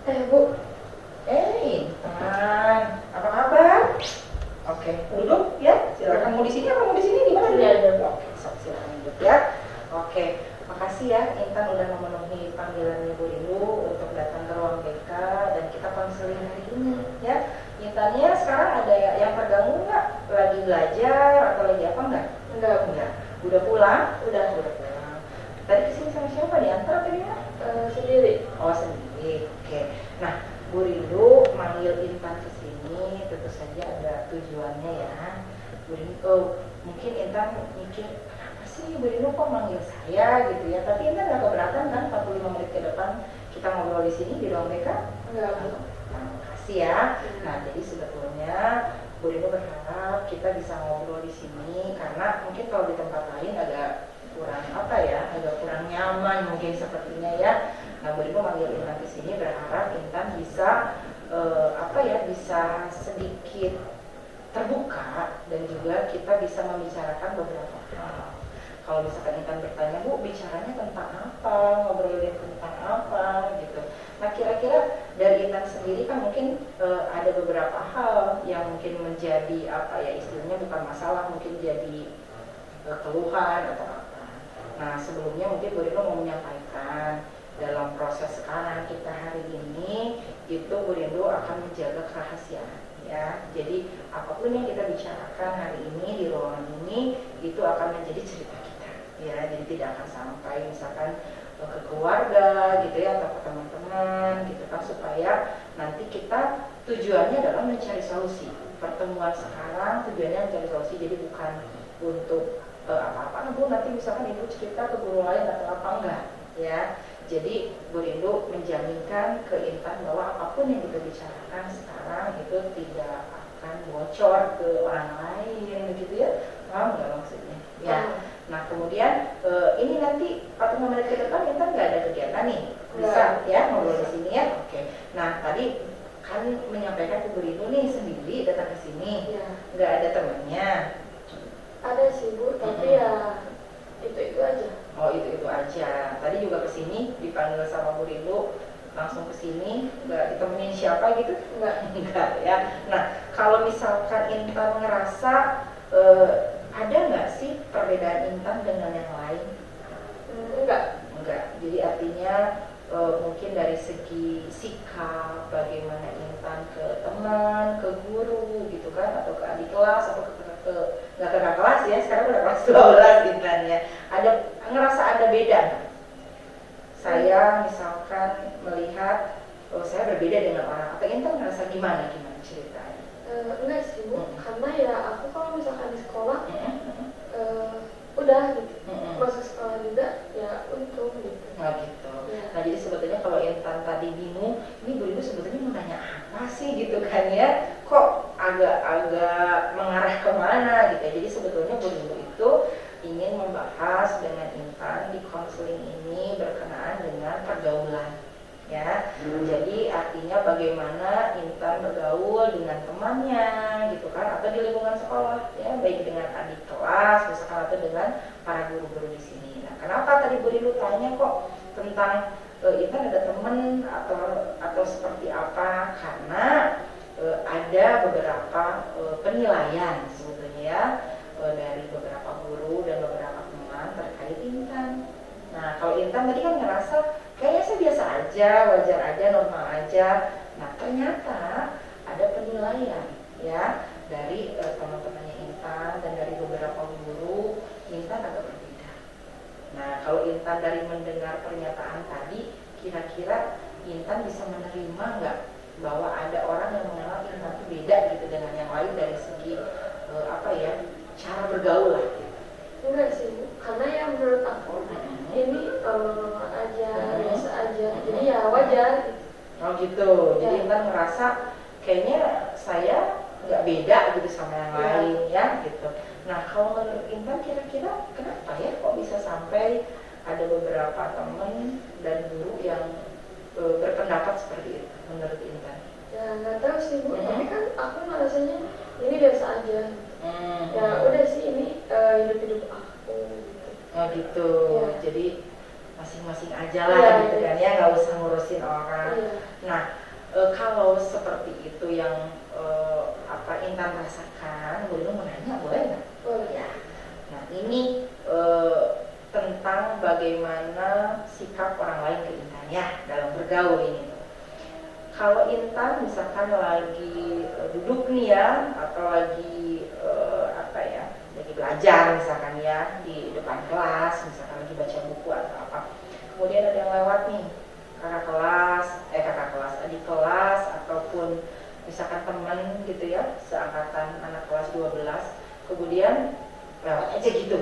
Bu. Intan, apa kabar? Oke, duduk ya. Silakan. Mau di sini apa mau di sini? Di mana? Sini aja. Oke, silakan duduk ya. Oke, makasih ya Intan udah memenuhi panggilan Ibu Rindu untuk datang ke ruang BK dan kita konseling hari ini ya. Intannya sekarang ada yang terganggu nggak? Lagi belajar atau lagi apa nggak? Enggak. Udah pulang? Udah pulang. Tadi kesini sama siapa? Diantar atau gimana? Sendiri. Oh, sendiri. Oke. Nah, Bu Rindu manggil Intan ke sini tentu saja ada tujuannya ya. Bu Rindu, mungkin Intan mikir, apa sih Bu Rindu kok manggil saya gitu ya? Tapi Intan nggak keberatan kan 45 menit ke depan kita ngobrol di sini di ruang BK? Enggak. Nah, makasih ya. Nah, jadi sebetulnya Bu Rindu berharap kita bisa ngobrol di sini karena mungkin kalau di tempat lain agak kurang agak kurang nyaman mungkin sepertinya ya. Nah, Bu Rindu manggil Intan ke sini berharap Intan bisa bisa sedikit terbuka dan juga kita bisa membicarakan beberapa hal. Kalau misalkan Intan bertanya, Bu, bicaranya tentang apa, ngobrolin tentang apa gitu. Nah, kira-kira dari Intan sendiri kan mungkin ada beberapa hal yang mungkin menjadi istilahnya bukan masalah, mungkin jadi keluhan atau apa. Nah, sebelumnya mungkin Bu Rindu mau menyampaikan dalam proses sekarang kita hari ini itu Bu Rindu akan menjaga kerahasiaan ya. Jadi apapun yang kita bicarakan hari ini di ruangan ini itu akan menjadi cerita kita ya. Jadi tidak akan sampai misalkan ke keluarga gitu ya atau ke teman-teman gitu kan, supaya nanti kita tujuannya adalah mencari solusi. Pertemuan sekarang tujuannya mencari solusi, jadi bukan untuk apa-apa Bu, nanti misalkan Ibu cerita ke guru lain atau apa, enggak ya. Jadi Bu Rindu menjaminkan ke Intan bahwa apapun yang kita bicarakan sekarang itu tidak akan bocor ke orang lain begitu ya. Paham nggak maksudnya? Ya. Nah, kemudian ini nanti 45 menit ke depan Intan nggak ada kegiatan nih, bisa ya ngobrol di sini ya. Oke. Nah, tadi kan menyampaikan ke Bu Rindu nih sendiri datang ke sini, nggak ada temannya. Ada sih Bu, tapi ya itu aja. Oh, itu aja. Tadi juga kesini dipanggil sama Bu Rindu, langsung kesini, nggak ditemenin siapa gitu? Enggak ya. Nah, kalau misalkan Intan ngerasa ada nggak sih perbedaan Intan dengan yang lain? Enggak. Jadi artinya mungkin dari segi sikap, bagaimana Intan ke teman, ke guru gitu kan, atau ke adik kelas, atau nggak ke kakak kelas ya, sekarang udah kelas 12 Intan ya. Ngerasa ada beda nggak? Saya misalkan melihat saya berbeda dengan orang, atau Intan ngerasa gimana ceritanya? Enggak sih Bu, karena ya aku kalau misalkan di sekolah udah gitu, masuk sekolah juga ya untung gitu. Nah gitu. Ya. Nah, jadi sebetulnya kalau Intan tadi bingung, ini Bu Rindu sebetulnya mau nanya apa sih gitu kan ya, kok agak mengarah kemana gitu ya. Jadi sebetulnya Bu Rindu itu ingin membahas dengan Intan di konseling ini berkenaan dengan pergaulan ya. Jadi artinya bagaimana Intan bergaul dengan temannya gitu kan, atau di lingkungan sekolah ya, baik dengan adik kelas misalkan atau dengan para guru-guru di sini. Nah, kenapa tadi Bu Rindu tanya kok tentang Intan ada teman atau seperti apa? Karena ada beberapa penilaian sebetulnya ya dari beberapa guru dan beberapa teman terkait Intan. Nah, kalau Intan tadi kan ngerasa kayaknya saya biasa aja, wajar aja, normal aja. Nah, ternyata ada penilaian ya dari teman-temannya Intan dan dari beberapa guru, Intan agak berbeda. Nah, kalau Intan dari mendengar pernyataan tadi, kira-kira Intan bisa menerima nggak bahwa ada orang yang mengenal Intan itu beda gitu dengan yang lain dari segi cara bergaul lah gitu? Enggak sih Bu, karena yang menurut aku ini aja biasa aja, jadi ya wajar gitu. Oh gitu, jadi Intan ngerasa kayaknya saya nggak beda gitu sama yang lain ya gitu. Nah, kalau menurut Intan kira-kira kenapa ya kok bisa sampai ada beberapa teman dan guru yang berpendapat seperti itu menurut Intan? Ya nggak tahu sih Bu, tapi kan aku ngerasanya ini biasa aja. Ya udah sih ini hidup aku gitu. Oh gitu, jadi masing-masing aja lah ya, gitu kan ya, nggak usah ngurusin orang. Iya. Nah, kalau seperti itu yang apa Intan rasakan, Bu Rino mau nanya boleh nggak? Boleh. Ya. Nah ini tentang bagaimana sikap orang lain ke Intan ya dalam bergaul ini. Kalau Intan misalkan lagi duduk nih ya, atau lagi apa ya, lagi belajar misalkan ya di depan kelas, misalkan lagi baca buku atau apa, kemudian ada yang lewat nih, kakak kelas, adik kelas, ataupun misalkan teman gitu ya, seangkatan anak kelas 12, kemudian lewat aja gitu,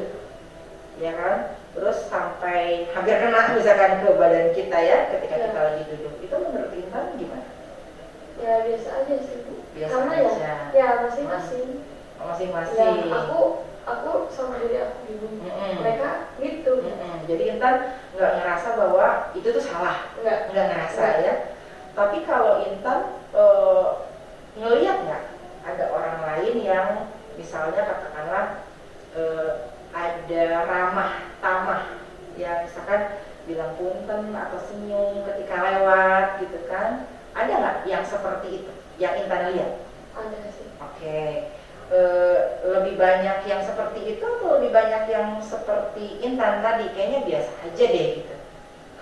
ya kan? Terus sampai hampir kena misalkan ke badan kita ya, ketika Ya. kita lagi duduk. Itu menurut Intan gimana? Ya biasa aja sih Bu. Biasa Karena aja. ya masing-masing. Masing-masing. Ya aku sama diri aku bingung. Mereka gitu. Jadi Intan nggak ngerasa bahwa itu tuh salah, nggak ngerasa ya. Tapi kalau Intan ngelihat nggak ada orang lain yang misalnya katakanlah ada ramah tamah, ya misalkan bilang punten atau senyum ketika lewat gitu kan, ada nggak yang seperti itu yang Intan lihat? Ada sih. Oke. Lebih banyak yang seperti itu atau lebih banyak yang seperti Intan tadi? Kayaknya biasa aja deh gitu.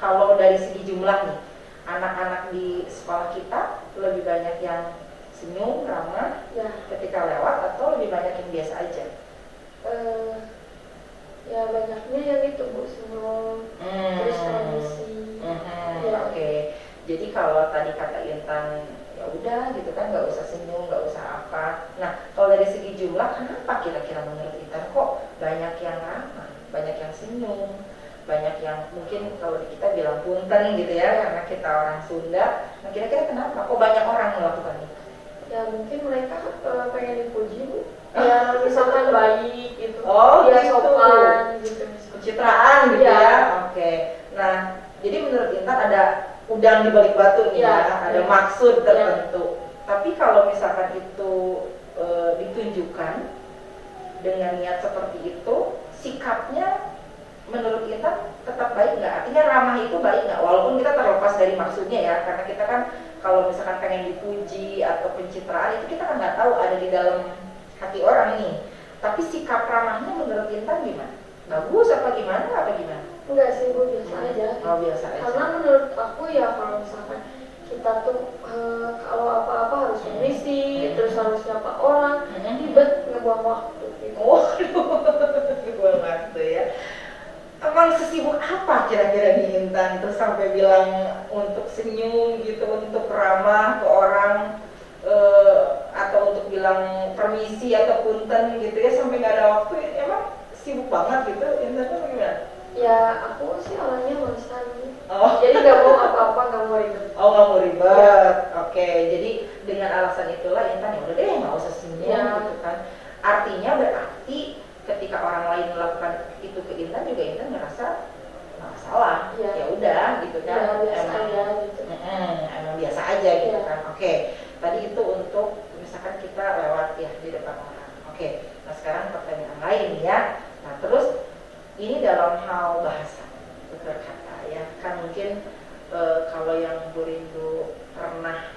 Kalau dari segi jumlah nih, anak-anak di sekolah kita lebih banyak yang senyum, ramah Ya. ketika lewat atau lebih banyak yang biasa aja? Ya banyaknya yang itu Bu, senyum, terus permisi. Ya. Oke. Jadi kalau tadi kata Intan ya udah gitu kan, nggak usah senyum, nggak usah apa. Nah kalau dari segi jumlah, kenapa kira-kira menurut Intan kok banyak yang ramah, banyak yang senyum, banyak yang mungkin kalau di kita bilang punten gitu ya, karena kita orang Sunda. Nah kira-kira kenapa kok banyak orang melakukan itu? Ya mungkin mereka pengen dipuji Bu. Ya misalkan baik gitu. Oh, dia gitu. sopan gitu. Pencitraan gitu Ya. ya. Oke. Nah jadi menurut Intan ada udang di balik batu nih ya, ada maksud tertentu. Tapi kalau misalkan itu ditunjukkan dengan niat seperti itu, sikapnya menurut Intan tetap baik nggak? Artinya ramah itu baik nggak? Walaupun kita terlepas dari maksudnya ya, karena kita kan kalau misalkan pengen dipuji atau pencitraan itu kita kan nggak tahu ada di dalam hati orang nih. Tapi sikap ramahnya menurut Intan gimana? Bagus apa gimana? Enggak sih Bu, biasa aja. Oh biasa aja. Karena menurut aku ya kalau misalkan kita tuh kalau apa-apa harus permisi, terus harus nyapa orang, ribet ngebuang waktu gitu. Ngebuang waktu ya. Emang sesibuk apa kira-kira nih Intan terus sampai bilang untuk senyum gitu, untuk ramah ke orang, atau untuk bilang permisi atau punten gitu ya, sampai nggak ada waktu? Emang sibuk banget gitu Intan tuh gimana? Ya aku sih orangnya malesan. Oh. Jadi nggak mau apa-apa, nggak mau ribet. Oh nggak mau ribet. Oke. Jadi dengan alasan itulah Intan ya udah deh nggak usah senyum gitu kan. Artinya berarti ketika orang lain melakukan itu ke Intan juga Intan ngerasa nggak masalah. Ya udah gitu kan. Ya, biasa aja gitu. Emang biasa aja gitu Ya. kan. Oke. Tadi itu untuk misalkan kita lewat ya di depan orang. Oke. Nah sekarang pertanyaan lain ya. Nah terus ini dalam hal bahasa, tutur kata ya, kan mungkin kalau yang Bu Rindu pernah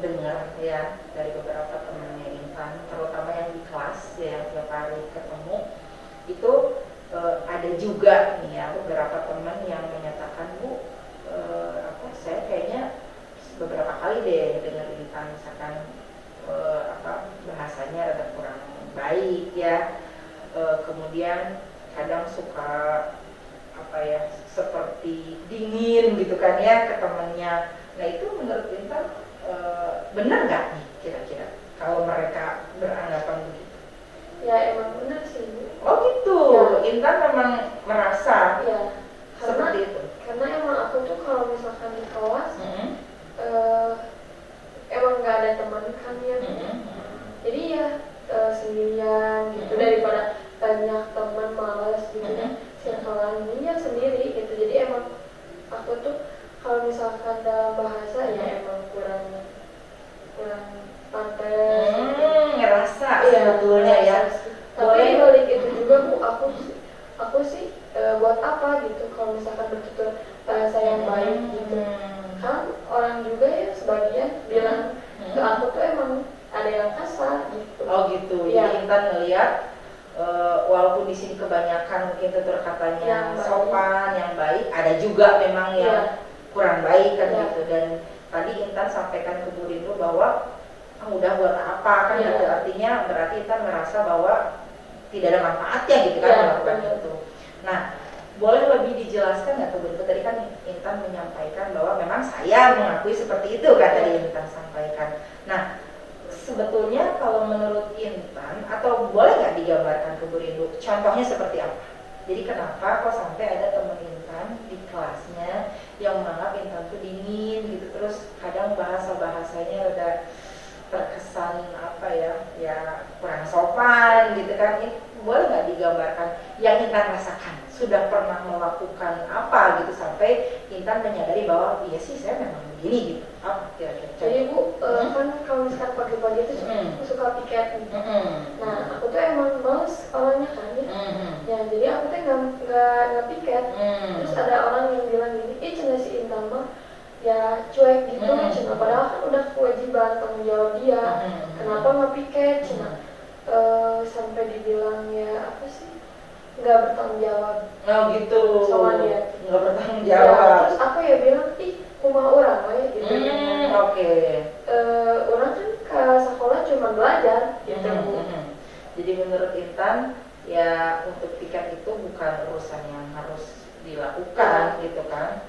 dengar ya dari beberapa temannya Intan, terutama yang di kelas ya, yang tiap hari ketemu, itu ada juga nih ya beberapa teman yang menyatakan, Bu, saya kayaknya beberapa kali deh dengar Intan misalkan bahasanya rada kurang baik ya, kemudian kadang suka seperti dingin gitu kan ya ke temannya. Nah itu menurut Intan benar nggak nih kira-kira kalau mereka beranggapan begitu? Ya emang benar sih Bu. Oh gitu. Ya. Intan memang merasa seperti itu. Karena emang aku tuh kalau misalkan di kelas emang nggak ada teman kan ya. Jadi ya sendirian gitu, daripada banyak teman malas gitu ya, circlean ini ya sendiri gitu. Jadi emang aku tuh kalau misalkan dalam bahasa ya emang kurang pantas ngerasa sebetulnya ya. Tapi balik itu juga Bu, aku sih buat apa gitu kalau misalkan bertutur bahasa yang baik gitu. Kan sebagian bilang ke aku tuh emang ada yang kasar gitu. Oh gitu. Iya. Jadi Intan ngelihat walaupun di sini kebanyakan mungkin tutur katanya Yang baik. sopan, yang baik, ada juga memang yang Iya. kurang baik kan Iya. gitu. Dan tadi Intan sampaikan ke Bu Rindu bahwa udah buat apa kan Iya. gitu. Artinya berarti Intan merasa bahwa tidak ada manfaatnya gitu kan Iya, melakukan betul. itu. Nah, boleh lebih dijelaskan nggak tuh Bu Rindu? Tadi kan Intan menyampaikan bahwa memang saya mengakui seperti itu kan tadi Intan sampaikan. Nah, sebetulnya kalau menurut Intan atau boleh nggak digambarkan ke Bu Rindu contohnya seperti apa? Jadi kenapa kok sampai ada teman Intan di kelasnya yang menganggap Intan tuh dingin gitu, terus kadang bahasanya udah terkesan apa ya kurang sopan gitu kan. Ini boleh nggak digambarkan yang Intan rasakan? Sudah pernah melakukan apa gitu sampai Intan menyadari bahwa iya sih saya memang begini gitu. Apa kira-kira? Jadi Bu, kan kalau misalkan pagi-pagi itu aku suka piket gitu. Nah, aku tuh emang males orangnya kan ya. Ya, jadi aku tuh nggak piket. Terus ada orang yang bilang gini, cina si Intan mah ya cuek gitu, cina padahal kan udah kewajiban tanggung jawab dia. Kenapa nggak piket? Cina sampai dibilang ya apa sih? Nggak bertanggung jawab. Oh gitu. Sama dia. Nggak bertanggung Ya, jawab. terus aku ya bilang, rumah orang we gitu. Oke. Orang kan ke sekolah cuma belajar gitu Bu. Jadi menurut Intan ya untuk tiket itu bukan urusan yang harus dilakukan gitu kan.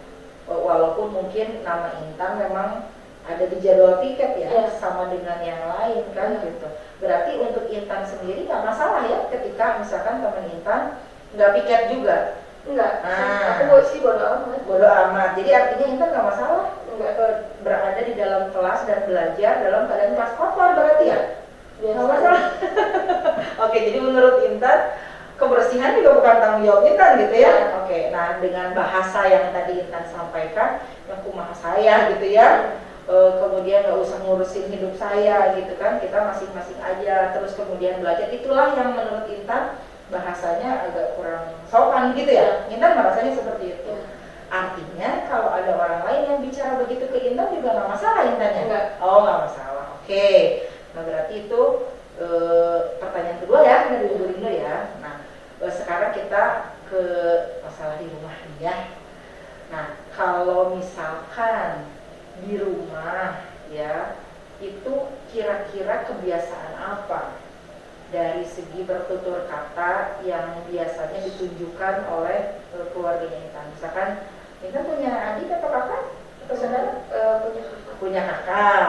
Walaupun mungkin nama Intan memang ada di jadwal tiket ya, sama dengan yang lain kan gitu. Berarti untuk Intan sendiri nggak masalah ya ketika misalkan teman Intan nggak piket juga. Enggak, aku sih bodo amat. Bodo amat. Jadi artinya Intan nggak masalah Enggak. berada di dalam kelas dan belajar dalam keadaan kelas kotor berarti ya? Nggak masalah. Oke, jadi menurut Intan kebersihan juga bukan tanggung jawab Intan gitu ya? Oke, nah dengan bahasa yang tadi Intan sampaikan, yang kumaha saya gitu ya, kemudian nggak usah ngurusin hidup saya gitu kan, kita masing-masing aja, terus kemudian belajar, itulah yang menurut Intan bahasanya agak kurang sopan gitu ya. Intan merasanya seperti itu. Artinya kalau ada orang lain yang bicara begitu ke Intan juga nggak masalah Intannya? Enggak. Oh nggak masalah. Oke. Nah berarti itu pertanyaan kedua ya dari Bu Rindu ya. Nah sekarang kita ke masalah di rumah nih ya. Nah kalau misalkan di rumah ya, itu kira-kira kebiasaan apa dari segi bertutur kata yang biasanya ditunjukkan oleh keluarganya Intan? Misalkan Intan punya adik atau kakak atau saudara? Punya kakak. Punya kakak.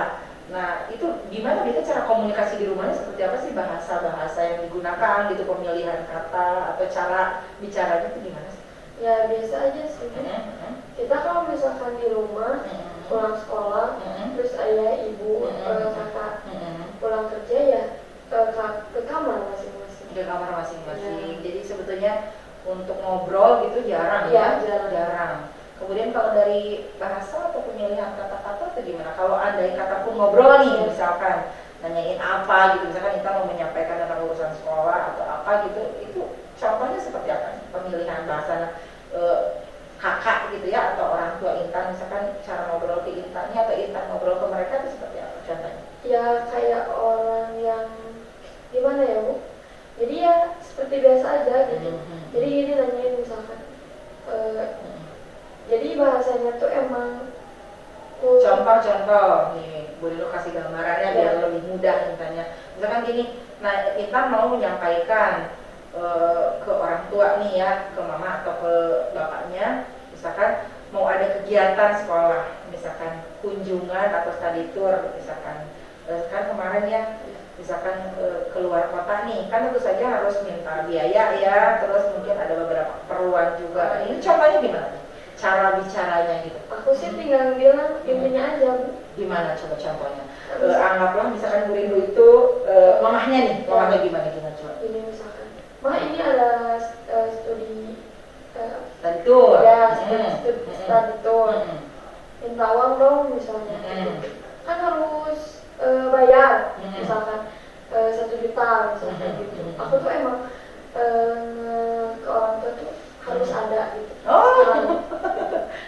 Nah itu gimana biasanya cara komunikasi di rumahnya seperti apa sih, bahasa-bahasa yang digunakan gitu, pemilihan kata atau cara bicaranya itu gimana sih? Ya biasa aja sih. Kita kalau misalkan di rumah pulang sekolah, terus ayah, ibu, kakak pulang kerja ya ke kamar masing-masing. Ke kamar masing-masing. Jadi sebetulnya untuk ngobrol gitu jarang ya? Jarang. Kemudian kalau dari bahasa atau pemilihan kata-kata itu gimana? Kalau andai kata pun ngobrol nih, misalkan nanyain apa gitu, misalkan kita mau menyampaikan tentang urusan sekolah atau apa gitu, itu contohnya seperti apa? Pemilihan bahasa kakak gitu ya, atau orang tua Intan, misalkan cara ngobrol ke Intannya atau Intan ngobrol ke mereka itu seperti apa contohnya? Ya kayak orang yang gimana ya Bu? Jadi ya seperti biasa aja gitu. Jadi ini nanyain misalkan jadi bahasanya tuh emang contoh nih, boleh lo kasih gambarannya biar lebih mudah Intannya. Misalkan gini, nah Intan mau menyampaikan ke orang tua nih ya, ke mama atau ke bapaknya, misalkan mau ada kegiatan sekolah, misalkan kunjungan atau study tour, misalkan kan kemarin ya, misalkan keluar kota nih, kan tentu saja harus minta biaya ya, terus mungkin ada beberapa keperluan juga. Ini contohnya gimana? Cara bicaranya gitu. Aku sih tinggal bilang intinya aja Bu. Gimana coba contohnya? Anggaplah misalkan Bu Rindu itu mamahnya nih, mamahnya gimana coba? Ini misalkan, Ma ini ada studi Study tour. ya study tour. Minta uang dong misalnya. Kan harus bayar misalkan 1 juta misalkan gitu. Aku tuh emang ke orang tua tuh harus ada gitu. Oh.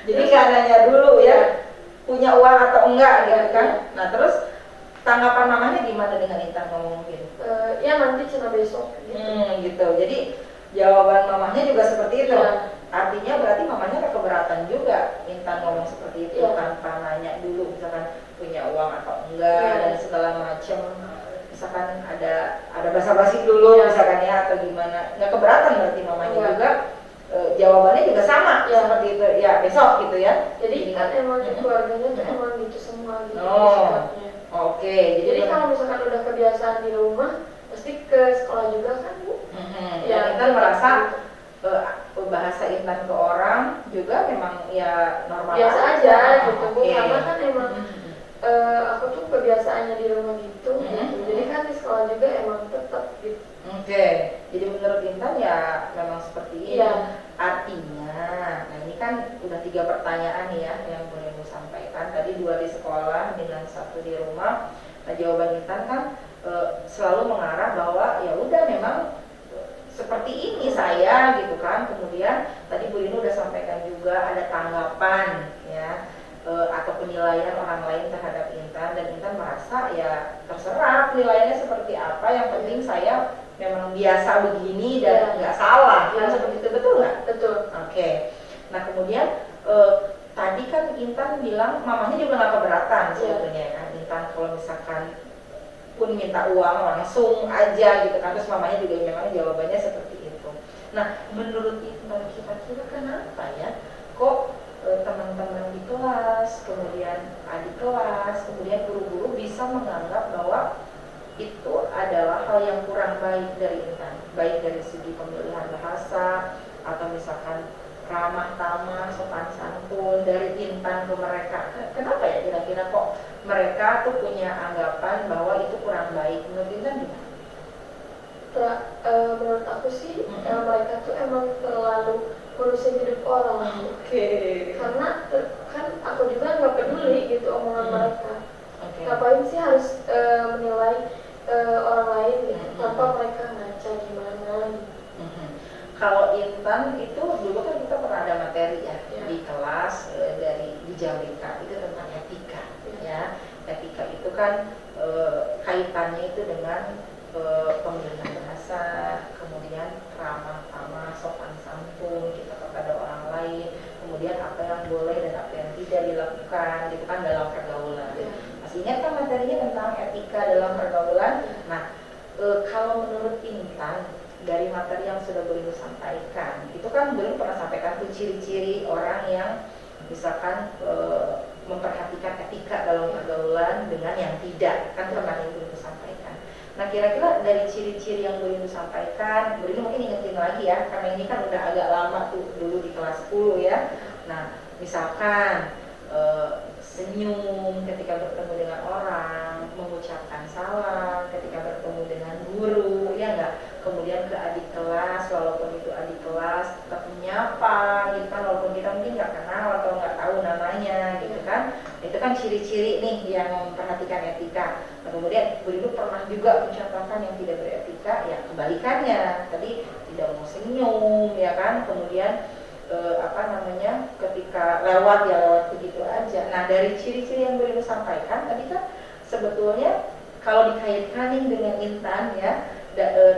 Jadi nggak nanya dulu ya, punya uang atau enggak gitu kan. Iya. Nah terus tanggapan mamanya gimana dengan Intan ngomong gitu? Ya nanti cina besok gitu. Gitu. Jadi jawaban mamanya juga seperti itu. Iya. Artinya berarti mamanya ada keberatan juga Intan ngomong seperti itu, Iya. tanpa nanya dulu misalkan punya uang atau enggak, Iya. dan segala macam. Misalkan ada basa-basi dulu, Iya. misalkan ya, atau gimana. Nggak keberatan berarti mamanya Iya. juga. Jawabannya juga sama, Iya. seperti itu. Ya besok gitu ya. Jadi kan emang di keluarganya tuh emang gitu semua gitu sikapnya. Oke. Jadi kalau misalkan udah kebiasaan di rumah, pasti ke sekolah juga kan Bu. Ya, Intan merasa bahasa Intan ke orang juga memang ya normal Biasa aja gitu Bu, Oke. karena kan emang aku tuh kebiasaannya di rumah gitu, gitu. Jadi kan di sekolah juga emang tetap gitu. Oke, jadi menurut Intan ya memang seperti ini. Iya. Artinya, nah ini kan udah 3 pertanyaan ya yang boleh Ibu sampaikan. Tadi 2 di sekolah dengan 1 di rumah. Nah jawaban Intan kan selalu mengarah bahwa ya udah memang seperti ini saya gitu kan. Kemudian tadi Bu Inu udah sampaikan juga ada tanggapan ya atau penilaian orang lain terhadap Intan, dan Intan merasa ya terserah penilaiannya seperti apa, yang penting saya memang biasa begini dan nggak salah. Kan seperti itu, betul nggak? Betul. Oke. Nah kemudian tadi kan Intan bilang mamanya juga nggak keberatan sebetulnya kan. Intan kalau misalkan pun minta uang langsung aja gitu kan, terus mamanya juga memang jawabannya seperti itu. Nah menurut Intan kira-kira kenapa ya kok teman-teman di kelas, kemudian adik kelas, kemudian guru-guru bisa menganggap bahwa itu adalah hal yang kurang baik dari Intan, baik dari segi pemilihan bahasa atau misalkan ramah tamah, sopan santun dari Intan ke mereka. Kenapa ya kira-kira kok mereka tuh punya anggapan bahwa itu kurang baik? Menurut Intan gimana? Menurut aku sih mereka tuh emang terlalu ngurusin hidup orang. Oke. Karena kan aku juga nggak peduli gitu omongan mereka. Okay. Ngapain sih harus menilai orang lain gitu tanpa mereka ngaca gimana gitu. Kalau Intan itu dulu kan kita pernah ada materi ya di kelas di Jamrika itu tentang etika ya. Etika itu kan kaitannya itu dengan pemilihan bahasa, kemudian ramah tamah, sopan santun kita kepada orang lain, kemudian apa yang boleh dan apa yang tidak dilakukan gitu kan dalam pergaulan. Masih ingat kan materinya tentang etika dalam pergaulan? Nah, kalau menurut Intan dari materi yang sudah Bu Inu sampaikan, itu kan Bu Inu pernah sampaikan tuh ciri-ciri orang yang misalkan memperhatikan etika dalam pergaulan dengan yang tidak, kan pernah Bu Inu sampaikan. Nah kira-kira dari ciri-ciri yang Bu Inu sampaikan, Bu Inu mungkin ingetin lagi ya, karena ini kan udah agak lama tuh dulu di kelas 10 ya. Nah misalkan senyum ketika bertemu dengan orang, mengucapkan salam ketika bertemu dengan guru, ya enggak? Kemudian ke adik kelas, walaupun itu adik kelas tetap menyapa gitu kan, walaupun kita mungkin nggak kenal atau nggak tahu namanya gitu kan. Itu kan ciri-ciri nih yang memperhatikan etika. Nah, kemudian Bu Inu pernah juga mencontohkan yang tidak beretika, ya kebalikannya. Tadi tidak mau senyum ya kan, kemudian ketika lewat begitu aja. Nah dari ciri-ciri yang Bu Inu sampaikan tadi kan sebetulnya kalau dikaitkan dengan Intan ya,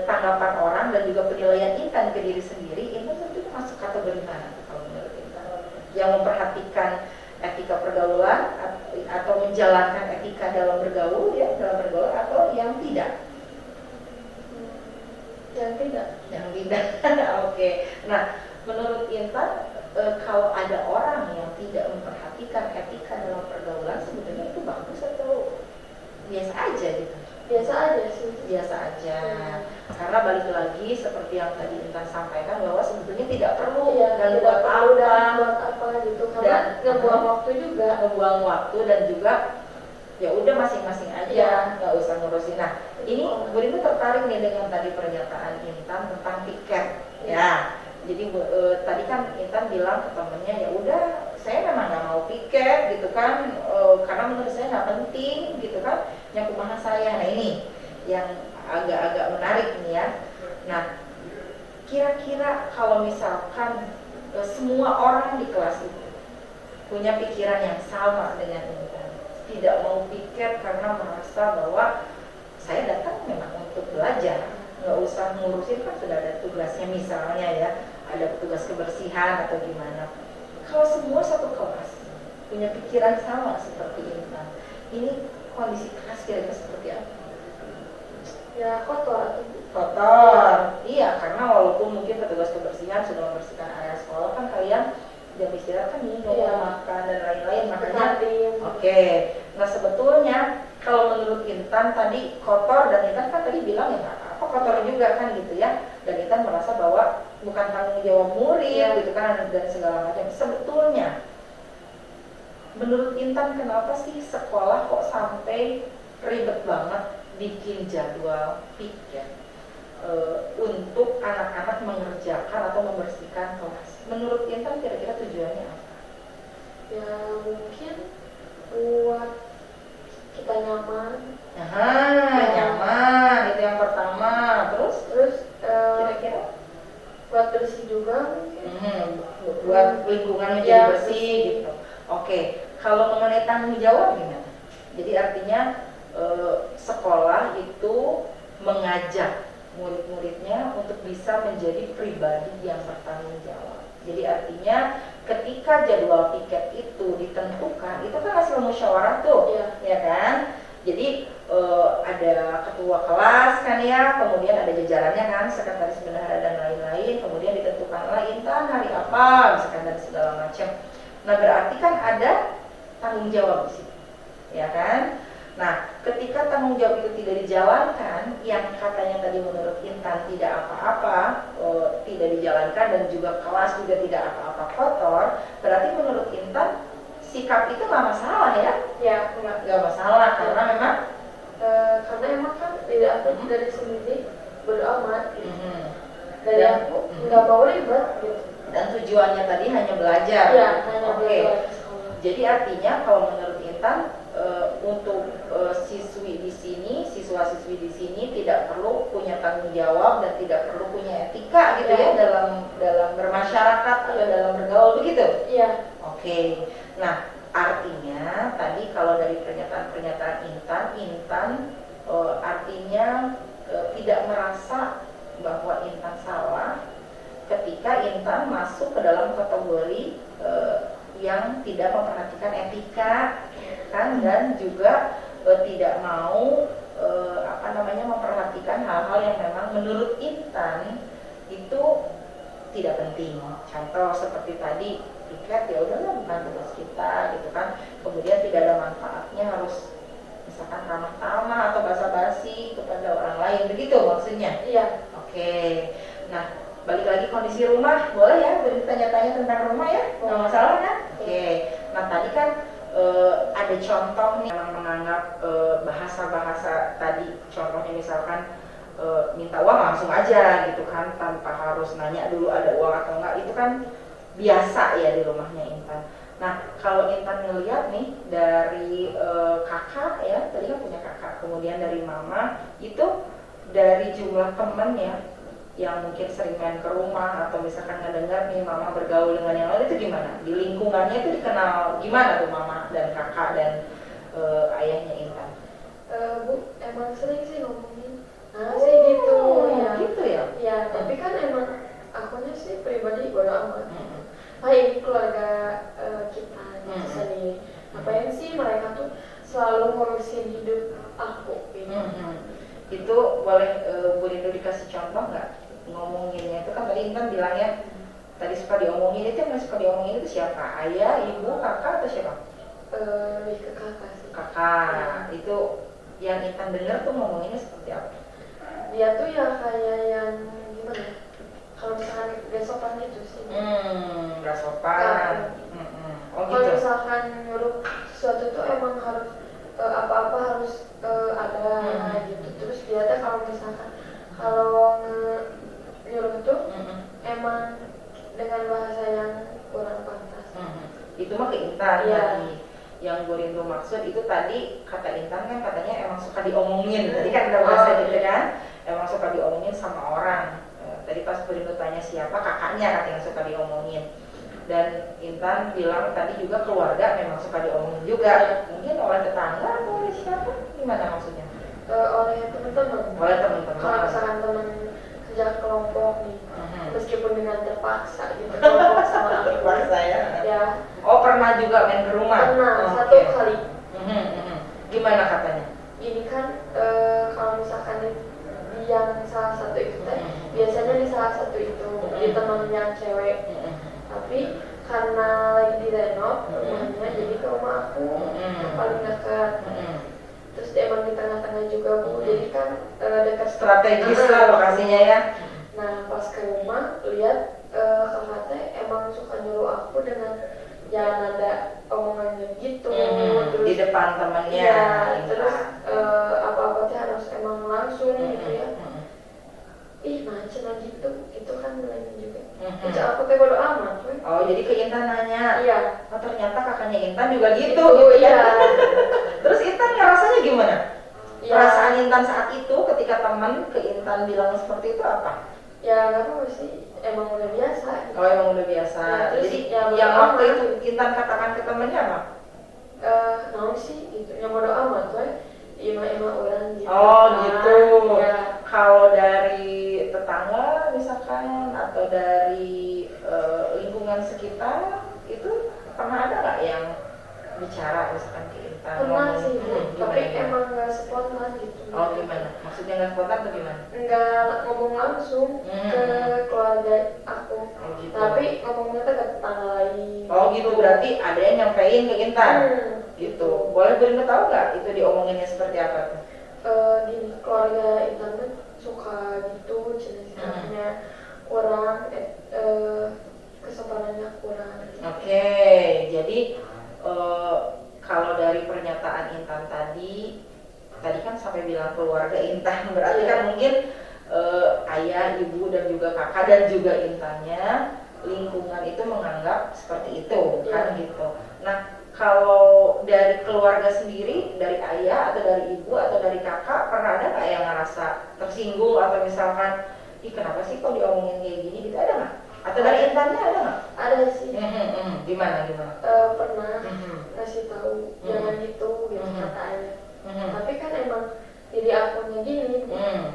tanggapan orang dan juga penilaian Intan ke diri sendiri, Intan tentu masuk kategori mana kalau menurut Intan? Yang memperhatikan etika pergaulan atau menjalankan etika dalam bergaul ya, dalam bergaul, atau yang tidak? Yang tidak. Yang tidak. Oke. Nah menurut Intan kalau ada orang yang tidak memperhatikan etika dalam pergaulan, sebetulnya itu bagus atau biasa aja gitu? Biasa aja sih. Biasa aja. Karena balik lagi seperti yang tadi Intan sampaikan bahwa sebetulnya tidak perlu dan buat apa gitu, karena ngebuang waktu juga. Ngebuang waktu dan juga ya udah masing-masing aja, nggak usah ngurusin. Nah ini Bu Inu tertarik nih dengan tadi pernyataan Intan tentang tiket ya. Jadi tadi kan Intan bilang ke temennya ya udah saya memang nggak mau piket gitu kan, karena menurut saya nggak penting gitu kan, yang kumaha saya. Nah ini yang agak-agak menarik nih ya. Nah kira-kira kalau misalkan semua orang di kelas itu punya pikiran yang sama dengan Intan, tidak mau piket karena merasa bahwa saya datang memang untuk belajar, nggak usah ngurusin, kan sudah ada tugasnya, misalnya ya ada petugas kebersihan atau gimana. Kalau semua satu kelas punya pikiran sama seperti Intan, ini kondisi kelas kira-kira seperti apa? Ya kotor. Kotor, iya, karena walaupun mungkin petugas kebersihan sudah membersihkan area sekolah, kan kalian jam istirahat kan minum, makan dan lain-lain, makanya oke. Nah sebetulnya kalau menurut Intan tadi kotor, dan Intan kan tadi bilang ya nggak apa kotor juga kan gitu ya, dan Intan merasa bahwa bukan tanggung jawab murid gitu kan dan segala macam. Sebetulnya menurut Intan kenapa sih sekolah kok sampai ribet banget bikin jadwal piket untuk anak-anak mengerjakan atau membersihkan kelas? Menurut Intan kira-kira tujuannya apa? Ya mungkin buat kita nyaman. Nyaman itu yang pertama. Terus kira-kira buat bersih juga mungkin. Buat lingkungan menjadi bersih gitu. Oke, kalau mengenai tanggung jawab gimana? Jadi artinya sekolah itu mengajak murid-muridnya untuk bisa menjadi pribadi yang bertanggung jawab. Jadi artinya ketika jadwal piket itu ditentukan, itu kan hasil musyawarah tuh, ya kan? Jadi ada ketua kelas kan ya, kemudian ada jajarannya kan, sekretaris bendahara dan lain-lain, kemudian ditentukanlah Intan hari apa, misalkan dan segala macam. Nah berarti kan ada tanggung jawab di situ, ya kan? Nah, ketika tanggung jawab itu tidak dijalankan, yang katanya tadi menurut Intan tidak apa-apa, tidak dijalankan dan juga kelas juga tidak apa-apa kotor, berarti menurut Intan sikap itu nggak masalah ya? Ya, nggak masalah karena memang karena emang kan tidak dari sendiri beramat, dan nggak mau ribet gitu. Dan tujuannya tadi hanya belajar. Ya, hanya belajar. Jadi artinya kalau menurut Intan untuk siswi di sini, siswa-siswi di sini tidak perlu punya tanggung jawab dan tidak perlu punya etika gitu ya dalam bermasyarakat atau dalam bergaul begitu. Iya. Oke. Nah, artinya tadi kalau dari pernyataan Intan artinya tidak merasa bahwa Intan salah ketika Intan masuk ke dalam kategori yang tidak memperhatikan etika kan, dan juga tidak mau memperhatikan hal-hal yang memang menurut Intan itu tidak penting. Contoh seperti tadi piket, ya udahlah bukan tugas kita gitu kan, kemudian tidak ada manfaatnya harus misalkan ramah tamah atau basa-basi kepada orang lain, begitu maksudnya? Iya. Oke. Nah, balik lagi kondisi rumah, boleh ya bertanya-tanya tentang rumah ya, nggak masalah kan? Oke. Nah tadi kan ada contoh nih yang menganggap bahasa-bahasa tadi, contohnya misalkan minta uang langsung aja gitu kan, tanpa harus nanya dulu ada uang atau enggak, itu kan biasa ya di rumahnya Intan. Nah kalau Intan ngeliat nih dari kakak ya, tadi kan punya kakak, kemudian dari mama, itu dari jumlah teman ya yang mungkin sering main ke rumah atau misalkan ngedengar nih mama bergaul dengan yang lain, itu gimana? Di lingkungannya itu dikenal gimana tuh mama dan kakak dan ayahnya Intan? Bu, emang sering sih ngomongin sih gitu ya. Gitu ya? Ya, tapi kan emang akunya sih pribadi bodo amat. Ini keluarga kita gitu sendiri. Ngapain sih mereka tuh selalu ngurusin hidup aku gitu. Itu boleh Bu Rindu dikasih contoh nggak? Ngomonginnya itu kan tadi Intan bilangnya tadi suka diomongin, itu yang suka diomongin itu siapa? Ayah, ibu, kakak atau siapa? Lebih ke kakak sih. Kakak. Itu yang Intan dengar tuh ngomonginnya seperti apa? Dia tuh ya kayak yang gimana ya? Kalau misalkan gak sopan gitu sih. Gak sopan. Oh, kalau gitu. misalkan nyuruh sesuatu tuh emang harus apa-apa harus ada gitu. Terus dia tuh kalau misalkan kalau nyuruh tuh emang dengan bahasa yang kurang pantas. Itu mah ke Intan tadi. Yang gue rindu maksud itu tadi kata Intan kan katanya emang suka diomongin. Tadi kan ada bahasa gitu kan, emang suka diomongin sama orang. Tadi pas gue rindu tanya siapa, kakaknya katanya yang suka diomongin. Dan Intan bilang tadi juga keluarga memang suka diomongin juga, mungkin oleh tetangga atau oleh siapa? Gimana maksudnya? Oleh teman-teman. Oleh teman-teman. Kalau misalkan teman kerja kelompok nih, meskipun dengan terpaksa gitu, kelompok sama aku. Terpaksa ya? Ya. Oh, pernah juga main ke rumah? Pernah, satu kali. Gimana katanya? Gini kan, kalau misalkan di yang salah satu itu biasanya di salah satu itu di teman yang cewek, tapi karena lagi direnov rumahnya, jadi ke rumah aku yang paling dekat. Terus emang di tengah-tengah juga Bu, jadi kan dekat, strategis lah lokasinya ya. Nah pas ke rumah lihat kakak teh emang suka nyuruh aku dengan ya nada omongannya gitu, terus di depan temannya. Ya, terus apa-apa teh harus emang langsung gitu ya. Ih macam gitu, itu kan nilainya juga. Terus aku teh bodo amat. Oh jadi ke Intan nanya. Iya. Oh ternyata kakaknya Intan juga gitu. Iya. Terus Intan rasanya gimana? Ya. Perasaan Intan saat itu ketika teman ke Intan bilang seperti itu apa? Ya nggak apa sih, emang udah biasa. Gitu. Oh emang udah biasa. Ya, terus, jadi ya, yang waktu amat. itu Intan katakan ke temennya apa? Naon sih gitu, yang bodo amat tuh. Emang orang gitu. Oh gitu. Ya. Kalau dari tetangga misalkan atau dari lingkungan sekitar itu pernah ada nggak yang bicara misalkan ke Intan? Pernah sih, tapi gimana? emang nggak spontan gitu. Oh gimana? Maksudnya nggak spontan atau gimana? Nggak ngomong langsung ke keluarga aku, Oh, gitu. tapi ngomongnya tuh ke tetangga lain. Oh gitu, berarti ada yang nyampein ke Intan? Gitu. Boleh beri tahu nggak itu diomonginnya seperti apa tuh? Gini, keluarga Intan tuh suka gitu, jenis-jenisnya kurang, kesopanannya kurang. Oke, jadi kalau dari pernyataan Intan tadi kan sampai bilang keluarga Intan, berarti kan mungkin ayah, ibu dan juga kakak dan juga Intannya, lingkungan itu menganggap seperti itu, kan gitu. Nah, kalau dari keluarga sendiri, dari ayah atau dari ibu atau dari kakak, pernah ada nggak yang ngerasa tersinggung atau misalkan, ih kenapa sih kok diomongin kayak gini gitu, ada nggak? Atau dari Intannya ada nggak? Ada sih. Gimana? Pernah ngasih tahu jangan gitu kata ayah. Tapi kan emang diri akunya gini,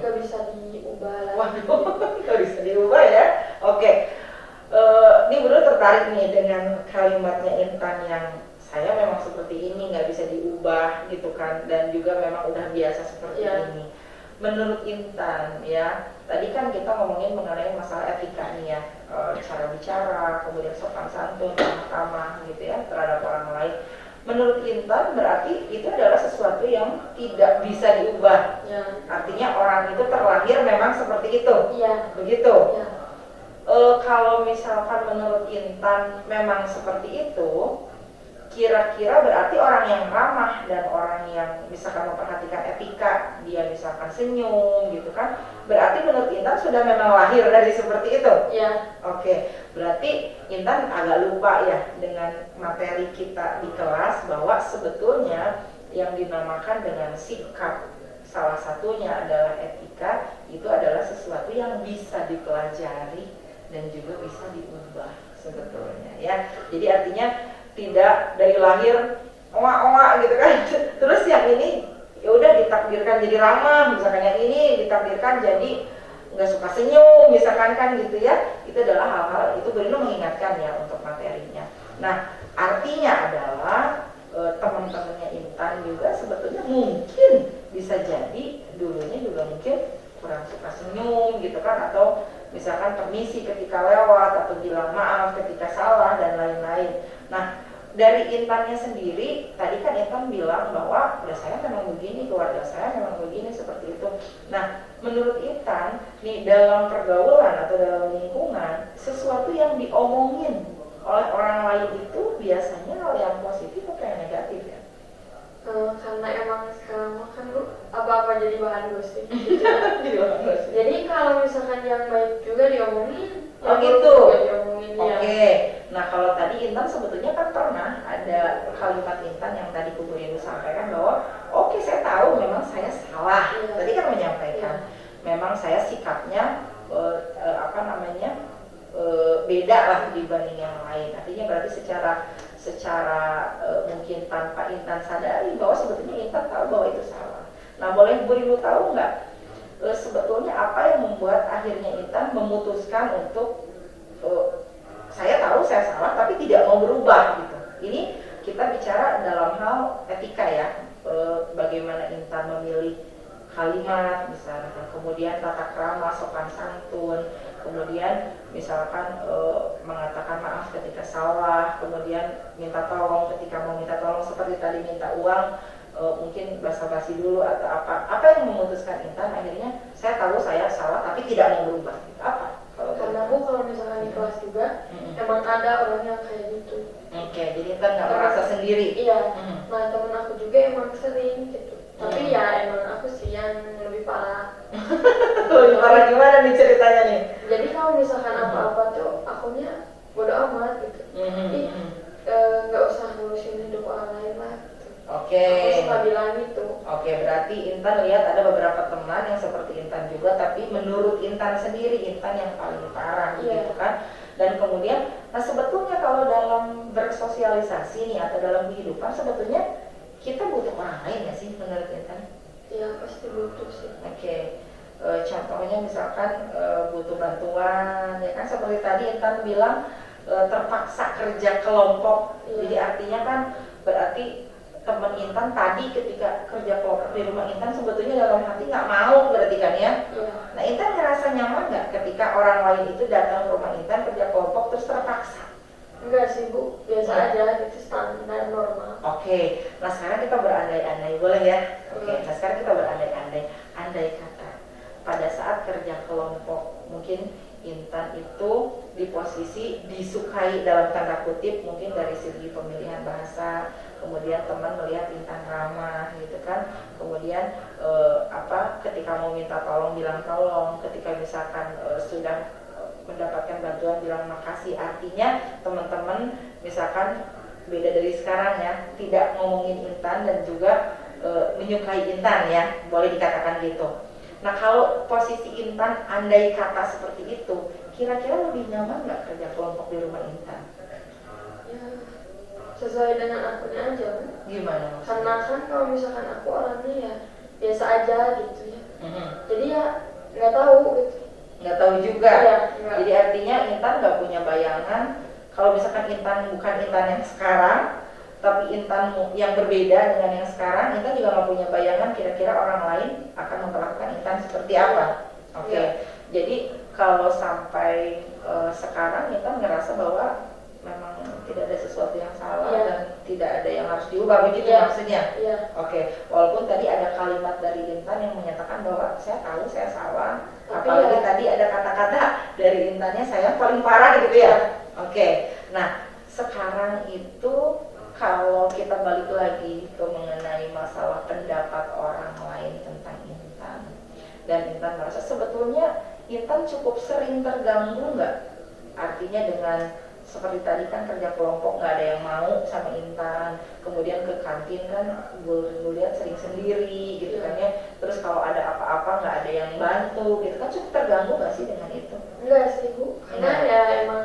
nggak bisa diubah lagi. Waduh, nggak bisa diubah ya. Oke. Ini Bro tertarik nih dengan kalimatnya Intan yang saya memang seperti ini, nggak bisa diubah gitu kan, dan juga memang udah biasa seperti ini. Menurut Intan ya, tadi kan kita ngomongin mengenai masalah etika nih ya, cara bicara, kemudian sopan santun, ramah gitu ya terhadap orang lain. Menurut Intan berarti itu adalah sesuatu yang tidak bisa diubah. Artinya orang itu terlahir memang seperti itu. Begitu. Kalau misalkan menurut Intan memang seperti itu, kira-kira berarti orang yang ramah dan orang yang misalkan memperhatikan etika, dia misalkan senyum gitu kan, berarti menurut Intan sudah memang lahir dari seperti itu. Oke, berarti Intan agak lupa ya dengan materi kita di kelas bahwa sebetulnya yang dinamakan dengan sikap, salah satunya adalah etika, itu adalah sesuatu yang bisa dipelajari dan juga bisa diubah sebetulnya ya. Jadi artinya tidak dari lahir oa-oa gitu kan. Terus yang ini ya udah ditakdirkan jadi ramah, misalkan yang ini ditakdirkan jadi nggak suka senyum, misalkan kan gitu ya. Itu adalah hal-hal itu Brino mengingatkan ya untuk materinya. Nah, artinya adalah teman-temannya Intan juga sebetulnya mungkin bisa jadi dulunya juga mungkin kurang suka senyum gitu kan, atau misalkan permisi ketika lewat atau bilang maaf ketika salah dan lain-lain. Nah, dari Intannya sendiri, tadi kan Intan bilang bahwa ya saya memang begini, keluarga saya memang begini, seperti itu. Nah, menurut Intan, nih dalam pergaulan atau dalam lingkungan, sesuatu yang diomongin oleh orang lain itu biasanya hal yang positif atau yang negatif ya? Karena emang sekarang kan Bu, apa-apa jadi bahan gosip. Jadi kalau misalkan yang baik juga diomongin, oh gitu. Diomongin Oke. Nah kalau tadi Intan sebetulnya kan pernah ada kalimat Intan yang tadi Bu Rinu sampaikan bahwa oke, saya tahu memang saya salah. Tadi kan menyampaikan memang saya sikapnya beda lah dibanding yang lain. secara mungkin tanpa Intan sadari bahwa sebetulnya Intan tahu bahwa itu salah. Nah, boleh Bu Rindu tahu nggak sebetulnya apa yang membuat akhirnya Intan memutuskan untuk saya tahu saya salah tapi tidak mau berubah gitu. Ini kita bicara dalam hal etika ya, bagaimana Intan memilih kalimat misalnya, kemudian tata krama, sopan santun, kemudian misalkan mengatakan maaf ketika salah, kemudian minta tolong ketika mau minta tolong, seperti tadi minta uang, mungkin basa-basi dulu atau apa yang memutuskan Intan akhirnya saya tahu saya salah tapi tidak mau berubah gitu. Apa? Karena aku kalau misalkan di kelas juga emang ada orang yang kayak gitu. Oke, jadi Intan nggak merasa sendiri. Iya. Nah, temen aku juga emang sering gitu. Tapi ya emang aku sih yang lebih parah. Lebih parah gimana nih ceritanya nih? Jadi kalau misalkan apa-apa tuh akunya bodo amat gitu. Nggak usah ngurusin hidup orang lain lah. Oke. Aku suka bilang gitu. Oke, berarti Intan lihat ada beberapa teman yang seperti Intan juga, tapi menurut Intan sendiri Intan yang paling parah gitu kan. Dan kemudian, nah sebetulnya kalau dalam bersosialisasi nih atau dalam kehidupan sebetulnya kita butuh orang lain ya sih menurut Intan? Iya pasti butuh sih. Oke. Contohnya misalkan butuh bantuan, ya kan seperti tadi Intan bilang terpaksa kerja kelompok. Jadi artinya kan berarti teman Intan tadi ketika kerja kelompok di rumah Intan sebetulnya dalam hati nggak mau berarti kan ya? Nah Intan ngerasa nyaman nggak ketika orang lain itu datang ke rumah Intan kerja kelompok terus terpaksa? Enggak sih Bu, biasa aja, itu standar normal. Oke, nah sekarang kita berandai-andai, boleh ya? Oke, nah sekarang kita berandai-andai. Andai kata pada saat kerja kelompok mungkin Intan itu di posisi disukai dalam tanda kutip, mungkin dari segi pemilihan bahasa, kemudian teman melihat Intan ramah gitu kan, kemudian ketika mau minta tolong bilang tolong, ketika misalkan sudah mendapatkan bantuan bilang makasih. Artinya teman-teman misalkan beda dari sekarang ya, tidak ngomongin Intan dan juga menyukai Intan ya, boleh dikatakan gitu. Nah kalau posisi Intan andai kata seperti itu, kira-kira lebih nyaman nggak kerja kelompok di rumah Intan? Ya sesuai dengan akunya aja Bu. Gimana maksudnya? Karena kan kalau misalkan aku orangnya ya biasa aja gitu ya. Jadi ya nggak tahu gitu. Nggak tahu juga. Ya, jadi artinya Intan nggak punya bayangan kalau misalkan Intan bukan Intan yang sekarang, tapi Intan yang berbeda dengan yang sekarang, Intan juga nggak punya bayangan kira-kira orang lain akan memperlakukan Intan seperti apa. Oke. Jadi kalau sampai sekarang Intan ngerasa bahwa memang tidak ada sesuatu yang salah dan tidak ada yang harus diubah, begitu maksudnya? Oke. Walaupun tadi ada kalimat dari Intan yang menyatakan bahwa saya tahu saya salah, apalagi tadi ada kata-kata dari Intannya saya paling parah gitu ya. Oke. Nah sekarang itu kalau kita balik lagi ke mengenai masalah pendapat orang lain tentang Intan, dan Intan merasa sebetulnya Intan cukup sering terganggu nggak? Artinya dengan seperti tadi kan kerja kelompok nggak ada yang mau sama Intan, kemudian ke kantin kan gue lihat sering sendiri gitu kan ya, terus kalau ada apa-apa nggak ada yang bantu gitu kan, cukup terganggu nggak sih dengan itu? Enggak sih Bu, karena ya emang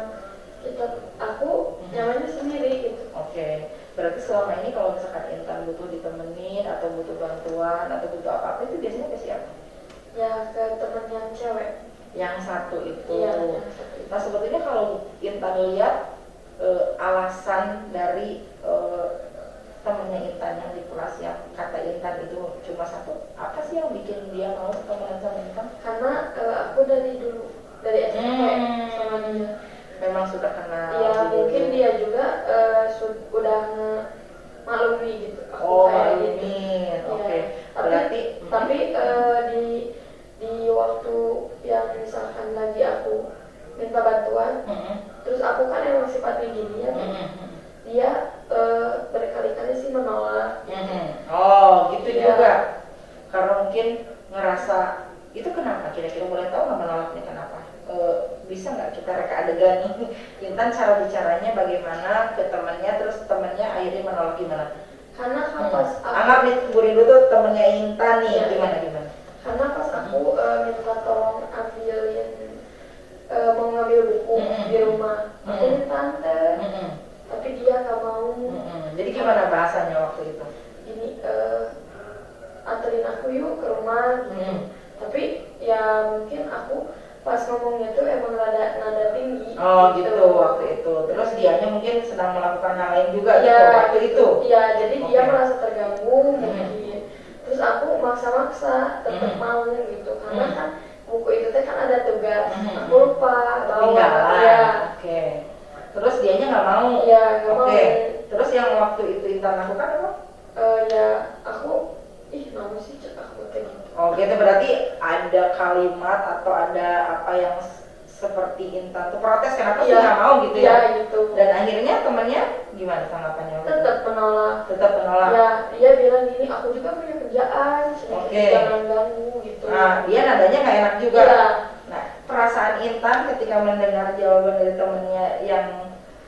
aku nyamannya sendiri gitu. Oke. Berarti selama ini kalau misalkan Intan butuh ditemenin atau butuh bantuan atau butuh apa-apa itu biasanya ke siapa? Ya ke temen yang cewek. Yang satu itu. Iya. Nah sebetulnya kalau Intan lihat alasan dari temennya Intan yang di kelas yang kata Intan itu cuma satu, apa sih yang bikin dia mau temenan sama Intan? Karena aku dari dulu, dari SMP sama dia. Memang sudah kenal. Iya mungkin dia juga udah maklumi gitu. Oh kayak maklumi, gitu. oke. Berarti tapi di waktu yang misalkan lagi aku minta bantuan, terus aku kan emang sifatnya gini ya, dia berkali-kali sih menolak. Oh gitu juga. Karena mungkin ngerasa itu kenapa? Kira-kira boleh tahu nggak menolaknya kenapa? Bisa nggak kita reka adegan Intan cara bicaranya bagaimana ke temannya, terus temannya akhirnya menolak gimana? Karena kan pas anggap nih Bu Rindu tuh temennya Intan nih, gimana? Karena pas aku minta tolong ambilin mau ngambil buku di rumah, aku minta tante, tapi tapi dia nggak mau. Jadi gimana bahasanya waktu itu? Ini anterin aku yuk ke rumah gitu. Tapi ya mungkin aku pas ngomongnya tuh emang nada tinggi. Oh gitu waktu itu. Terus dianya mungkin sedang melakukan hal lain juga ya, gitu waktu itu. Iya, jadi dia merasa terganggu mungkin. Terus aku maksa-maksa tetap mau gitu, karena kan buku itu teh kan ada tugas. Aku lupa bawa. Ya. Oke. Terus dianya nggak mau. Iya, nggak mau. Terus yang waktu itu Intan lakukan apa? Ya aku mau sih cek aku kayak gitu. Oh gitu, berarti ada kalimat atau ada apa yang seperti Intan tuh protes kenapa sih nggak mau gitu ya? Iya gitu. Dan akhirnya temennya gimana tanggapannya? Tetap menolak. Ya, dia bilang gini, aku juga punya kerjaan, jangan ganggu gitu. Nah, dia nadanya nggak enak juga. Iya. Nah, perasaan Intan ketika mendengar jawaban dari temennya yang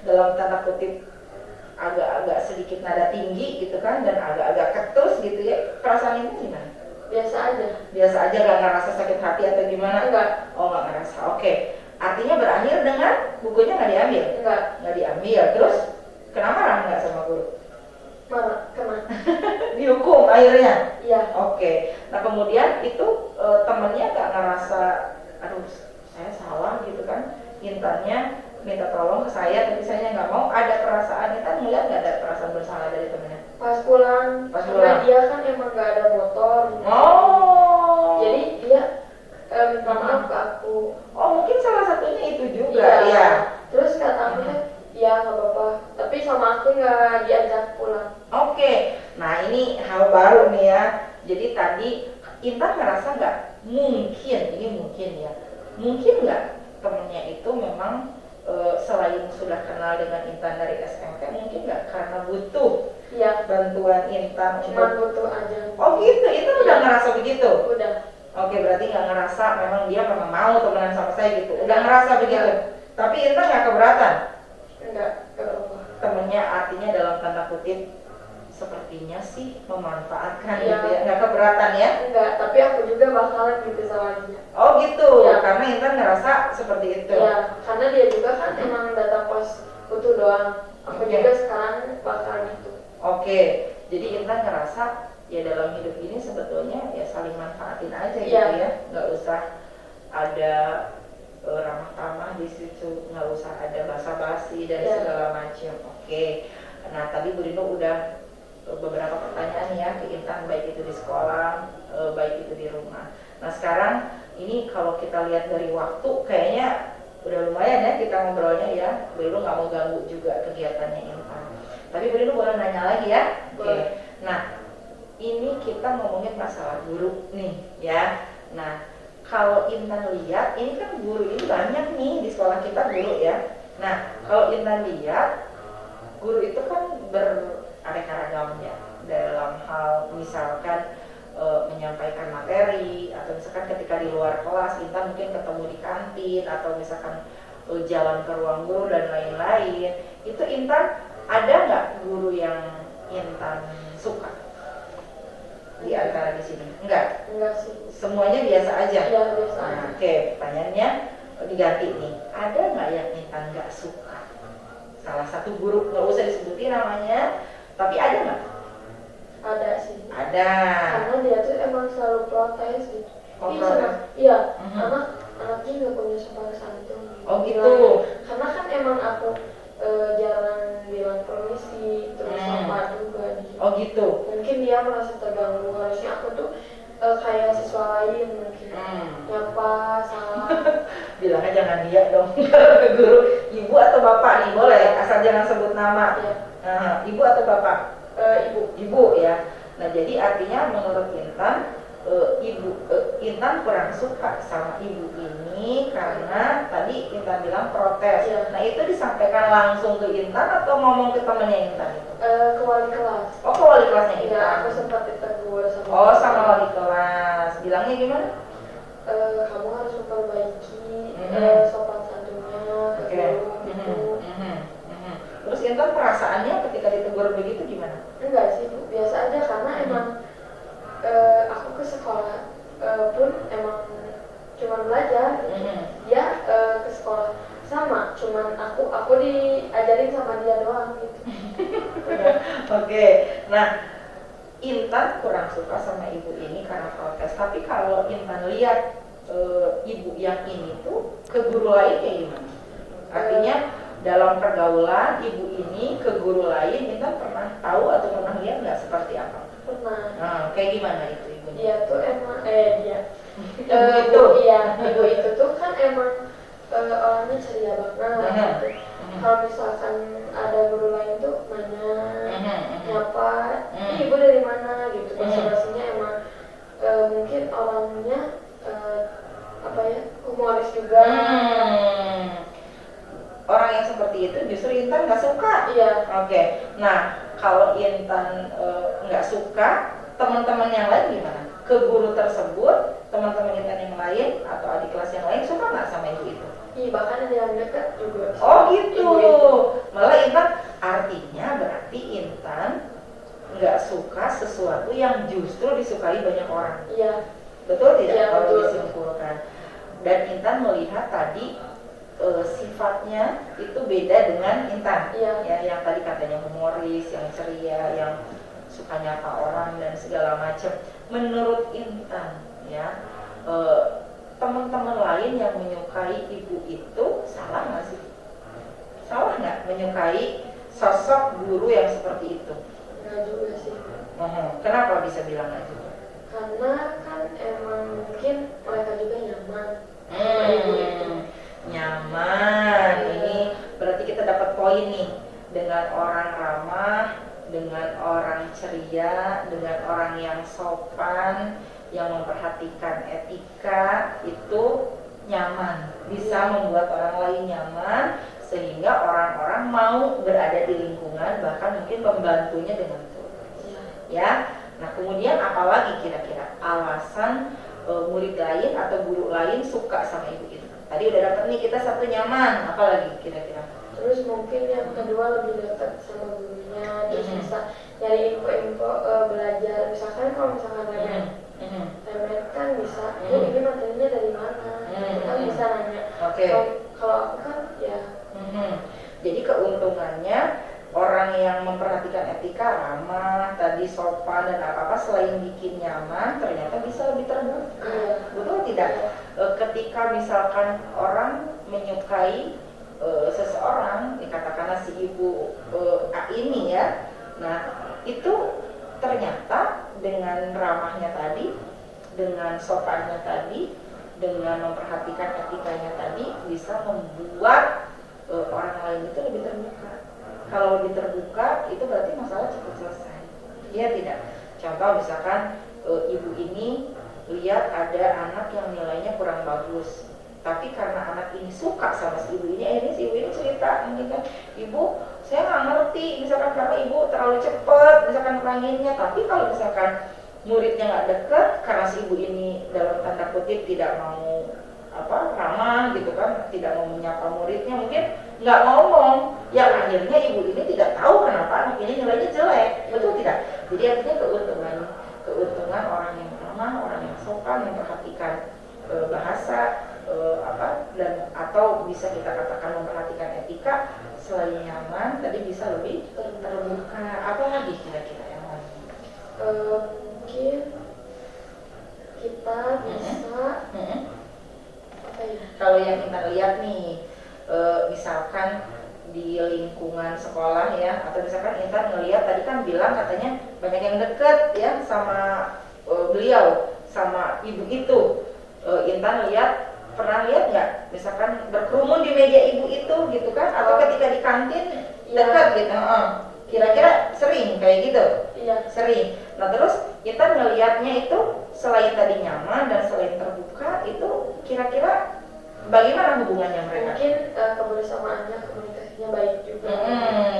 dalam tanda kutip agak-agak sedikit nada tinggi gitu kan, dan agak-agak ketus gitu ya, perasaan Intan gimana? Biasa aja, gak ngerasa sakit hati atau gimana? Enggak. Oh, gak ngerasa. Oke. Artinya berakhir dengan bukunya gak diambil? Enggak. Gak diambil. Terus kenapa marah nggak sama guru? Marah, kenapa? Dihukum akhirnya? Iya. Oke. Nah kemudian itu temennya gak ngerasa, aduh saya salah gitu kan, Intannya minta tolong ke saya tapi saya nggak mau, ada perasaan Intan ngeliat nggak ada perasaan bersalah dari temennya? Pas pulang. Karena dia kan emang nggak ada motor. Oh. Jadi dia minta maaf ke aku. Oh mungkin salah satunya itu juga. Iya. Terus kata aku kan, ya nggak apa-apa. Tapi sama aku nggak diajak pulang. Oke. Nah ini hal baru nih ya. Jadi tadi Intan ngerasa nggak mungkin, ini mungkin ya, mungkin nggak temennya itu memang selain sudah kenal dengan Intan dari SMP, mungkin nggak karena butuh bantuan Intan? Cuma butuh aja. Oh gitu, itu udah ngerasa begitu? Udah. Oke, berarti nggak ngerasa memang dia memang mau temenan sama saya gitu? Udah ngerasa begitu? Tapi Intan nggak keberatan? Enggak keberatan. Temennya artinya dalam tanda kutip sepertinya sih memanfaatkan gitu ya, nggak keberatan ya? Enggak, tapi aku juga bakalan gitu sama dia. Oh gitu, karena Intan ngerasa seperti itu? Iya, karena dia juga kan emang datang pas butuh doang. Aku juga sekarang bakalan gitu. Oke, jadi Intan ngerasa ya dalam hidup ini sebetulnya ya saling manfaatin aja gitu ya, nggak usah ada ramah tamah di situ, nggak usah ada basa-basi dan segala macam. Oke. Nah tadi Bu Rino udah beberapa pertanyaan ya ke Intan, baik itu di sekolah, baik itu di rumah. Nah sekarang ini kalau kita lihat dari waktu kayaknya udah lumayan ya kita ngobrolnya ya. Bu Rino nggak mau ganggu juga kegiatannya Intan. Tapi Bu Rino boleh nanya lagi ya? Oke. Nah ini kita ngomongin masalah guru nih ya. Nah kalau Intan lihat, ini kan guru ini banyak nih di sekolah kita guru ya. Nah kalau Intan lihat, guru itu kan beraneka ragam ya, dalam hal misalkan menyampaikan materi, atau misalkan ketika di luar kelas Intan mungkin ketemu di kantin, atau misalkan jalan ke ruang guru dan lain-lain. Itu Intan ada nggak guru yang Intan suka di antara di sini? Enggak sih. Semuanya biasa aja. Iya, biasa. Nah, oke, pertanyaannya diganti nih. Ada nggak yang Intan nggak suka? Salah satu guru, nggak usah disebutin namanya, tapi ada nggak? Ada sih. Ada. Karena dia tuh emang selalu protes gitu. Iya. Anaknya nggak punya sopan santun. Oh gitu. Karena kan emang aku jarang bilang permisi, terus apa juga. Oh gitu. Mungkin dia merasa terganggu. Harusnya aku tuh kayak siswa lain mungkin. Nyapa, salah. Bilangnya jangan dia dong. Guru, ibu atau bapak nih boleh, asal jangan sebut nama. Ibu atau bapak? Ibu ya. Nah jadi artinya menurut Intan, Intan kurang suka sama ibu ini karena tadi Intan bilang protes. Nah itu disampaikan langsung ke Intan atau ngomong ke temennya Intan itu? Ke wali kelas. Oh ke wali kelasnya Intan. Iya, aku sempat ditegur sama. Oh sama wali kelas. Bilangnya gimana? Kamu harus memperbaiki sopan santunnya ke guru gitu. Terus Intan perasaannya ketika ditegur begitu gimana? Enggak sih Bu, biasa aja karena emang aku ke sekolah pun emang cuma belajar. Dia ke sekolah sama, cuman aku diajarin sama dia doang gitu. Oke, nah Intan kurang suka sama ibu ini karena protes. Tapi kalau Intan lihat ibu yang ini tuh ke guru lain kayak gimana? Artinya dalam pergaulan ibu ini ke guru lain, Intan pernah tahu atau pernah lihat nggak seperti apa? Pernah. Nah, kayak gimana itu ibu? Dia tuh emang ibu itu tuh kan emang orangnya ceria banget gitu. Kalau misalkan ada guru lain tuh nanya, nyapa, ibu dari mana gitu. Basa-basinya emang mungkin orangnya humoris juga. Orang yang seperti itu justru Intan nggak suka. Iya. Oke. Nah, kalau Intan nggak suka, teman-teman yang lain gimana? Ke guru tersebut, teman-teman Intan yang lain atau adik kelas yang lain suka nggak sama ibu itu? Iya, bahkan ada yang dekat juga. Oh gitu. Malah Intan, artinya berarti Intan nggak suka sesuatu yang justru disukai banyak orang. Iya. Betul tidak? Iya, kalau betul. disimpulkan. Dan Intan melihat tadi sifatnya itu beda dengan Intan. Iya. Ya, yang tadi katanya humoris, yang ceria, yang suka nyapa orang dan segala macam. Menurut Intan, ya, teman-teman lain yang menyukai ibu itu salah nggak sih? Salah nggak menyukai sosok guru yang seperti itu? Nggak juga sih. Kenapa bisa bilang nggak juga? Karena kan emang mungkin mereka juga nyaman sama ibu itu. Nyaman. Ini berarti kita dapat poin nih. Dengan orang ramah, dengan orang ceria, dengan orang yang sopan, yang memperhatikan etika, itu nyaman, bisa membuat orang lain nyaman, sehingga orang-orang mau berada di lingkungan, bahkan mungkin membantunya dengan tulus. Ya. Nah, kemudian apalagi kira-kira alasan murid lain atau guru lain suka sama ibu itu? Tadi udah dapet nih, kita satu nyaman, apalagi kira-kira? Terus mungkin yang kedua lebih dekat sama gurunya, terus bisa nyari info-info belajar. Misalkan kalau misalkan remet kan bisa, ini materinya dari mana? Kan bisa nanya. Kalau aku kan ya. Jadi keuntungannya orang yang memperhatikan etika, ramah, tadi sopan dan apa-apa, selain bikin nyaman, ternyata bisa lebih terbuka. Betul tidak? Ketika misalkan orang menyukai seseorang, katakanlah si ibu A ini ya, nah itu ternyata dengan ramahnya tadi, dengan sopannya tadi, dengan memperhatikan etikanya tadi, bisa membuat orang lain itu lebih terbuka. Kalau lebih terbuka, itu berarti masalah cepat selesai. Iya tidak? Contoh misalkan ibu ini lihat ada anak yang nilainya kurang bagus, tapi karena anak ini suka sama si ibu ini, akhirnya si ibu ini cerita, mungkin kan, ibu saya nggak ngerti, misalkan karena ibu terlalu cepat, misalkan neranginnya. Tapi kalau misalkan muridnya nggak deket, karena si ibu ini dalam tanda kutip tidak mau ramah gitu kan, tidak mau menyapa muridnya, mungkin nggak ngomong, yang akhirnya ibu ini tidak tahu kenapa anak ini nilainya jelek. Betul tidak? Jadi artinya keuntungan orang yang ramah, orang yang sopan, yang memperhatikan bahasa dan atau bisa kita katakan memperhatikan etika, selain nyaman tadi bisa lebih terbuka. Apa lagi kira-kira yang lain? Mungkin kita bisa kalau yang kita lihat nih, misalkan di lingkungan sekolah ya, atau misalkan Intan ngelihat tadi kan bilang katanya banyak yang deket ya sama beliau, sama ibu itu. Intan pernah lihat nggak misalkan berkerumun di meja ibu itu gitu kan, atau ketika di kantin dekat gitu? Kira-kira sering kayak gitu? Iya. Sering. Nah terus kita ngelihatnya itu selain tadi nyaman dan selain terbuka, itu kira-kira bagaimana hubungannya mereka? Mungkin kebersamaannya, komunikasinya baik juga.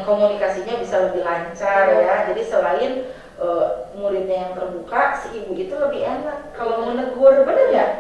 Komunikasinya bisa lebih lancar ya. Jadi selain muridnya yang terbuka, si ibu itu lebih enak kalau mau negur, bener nggak?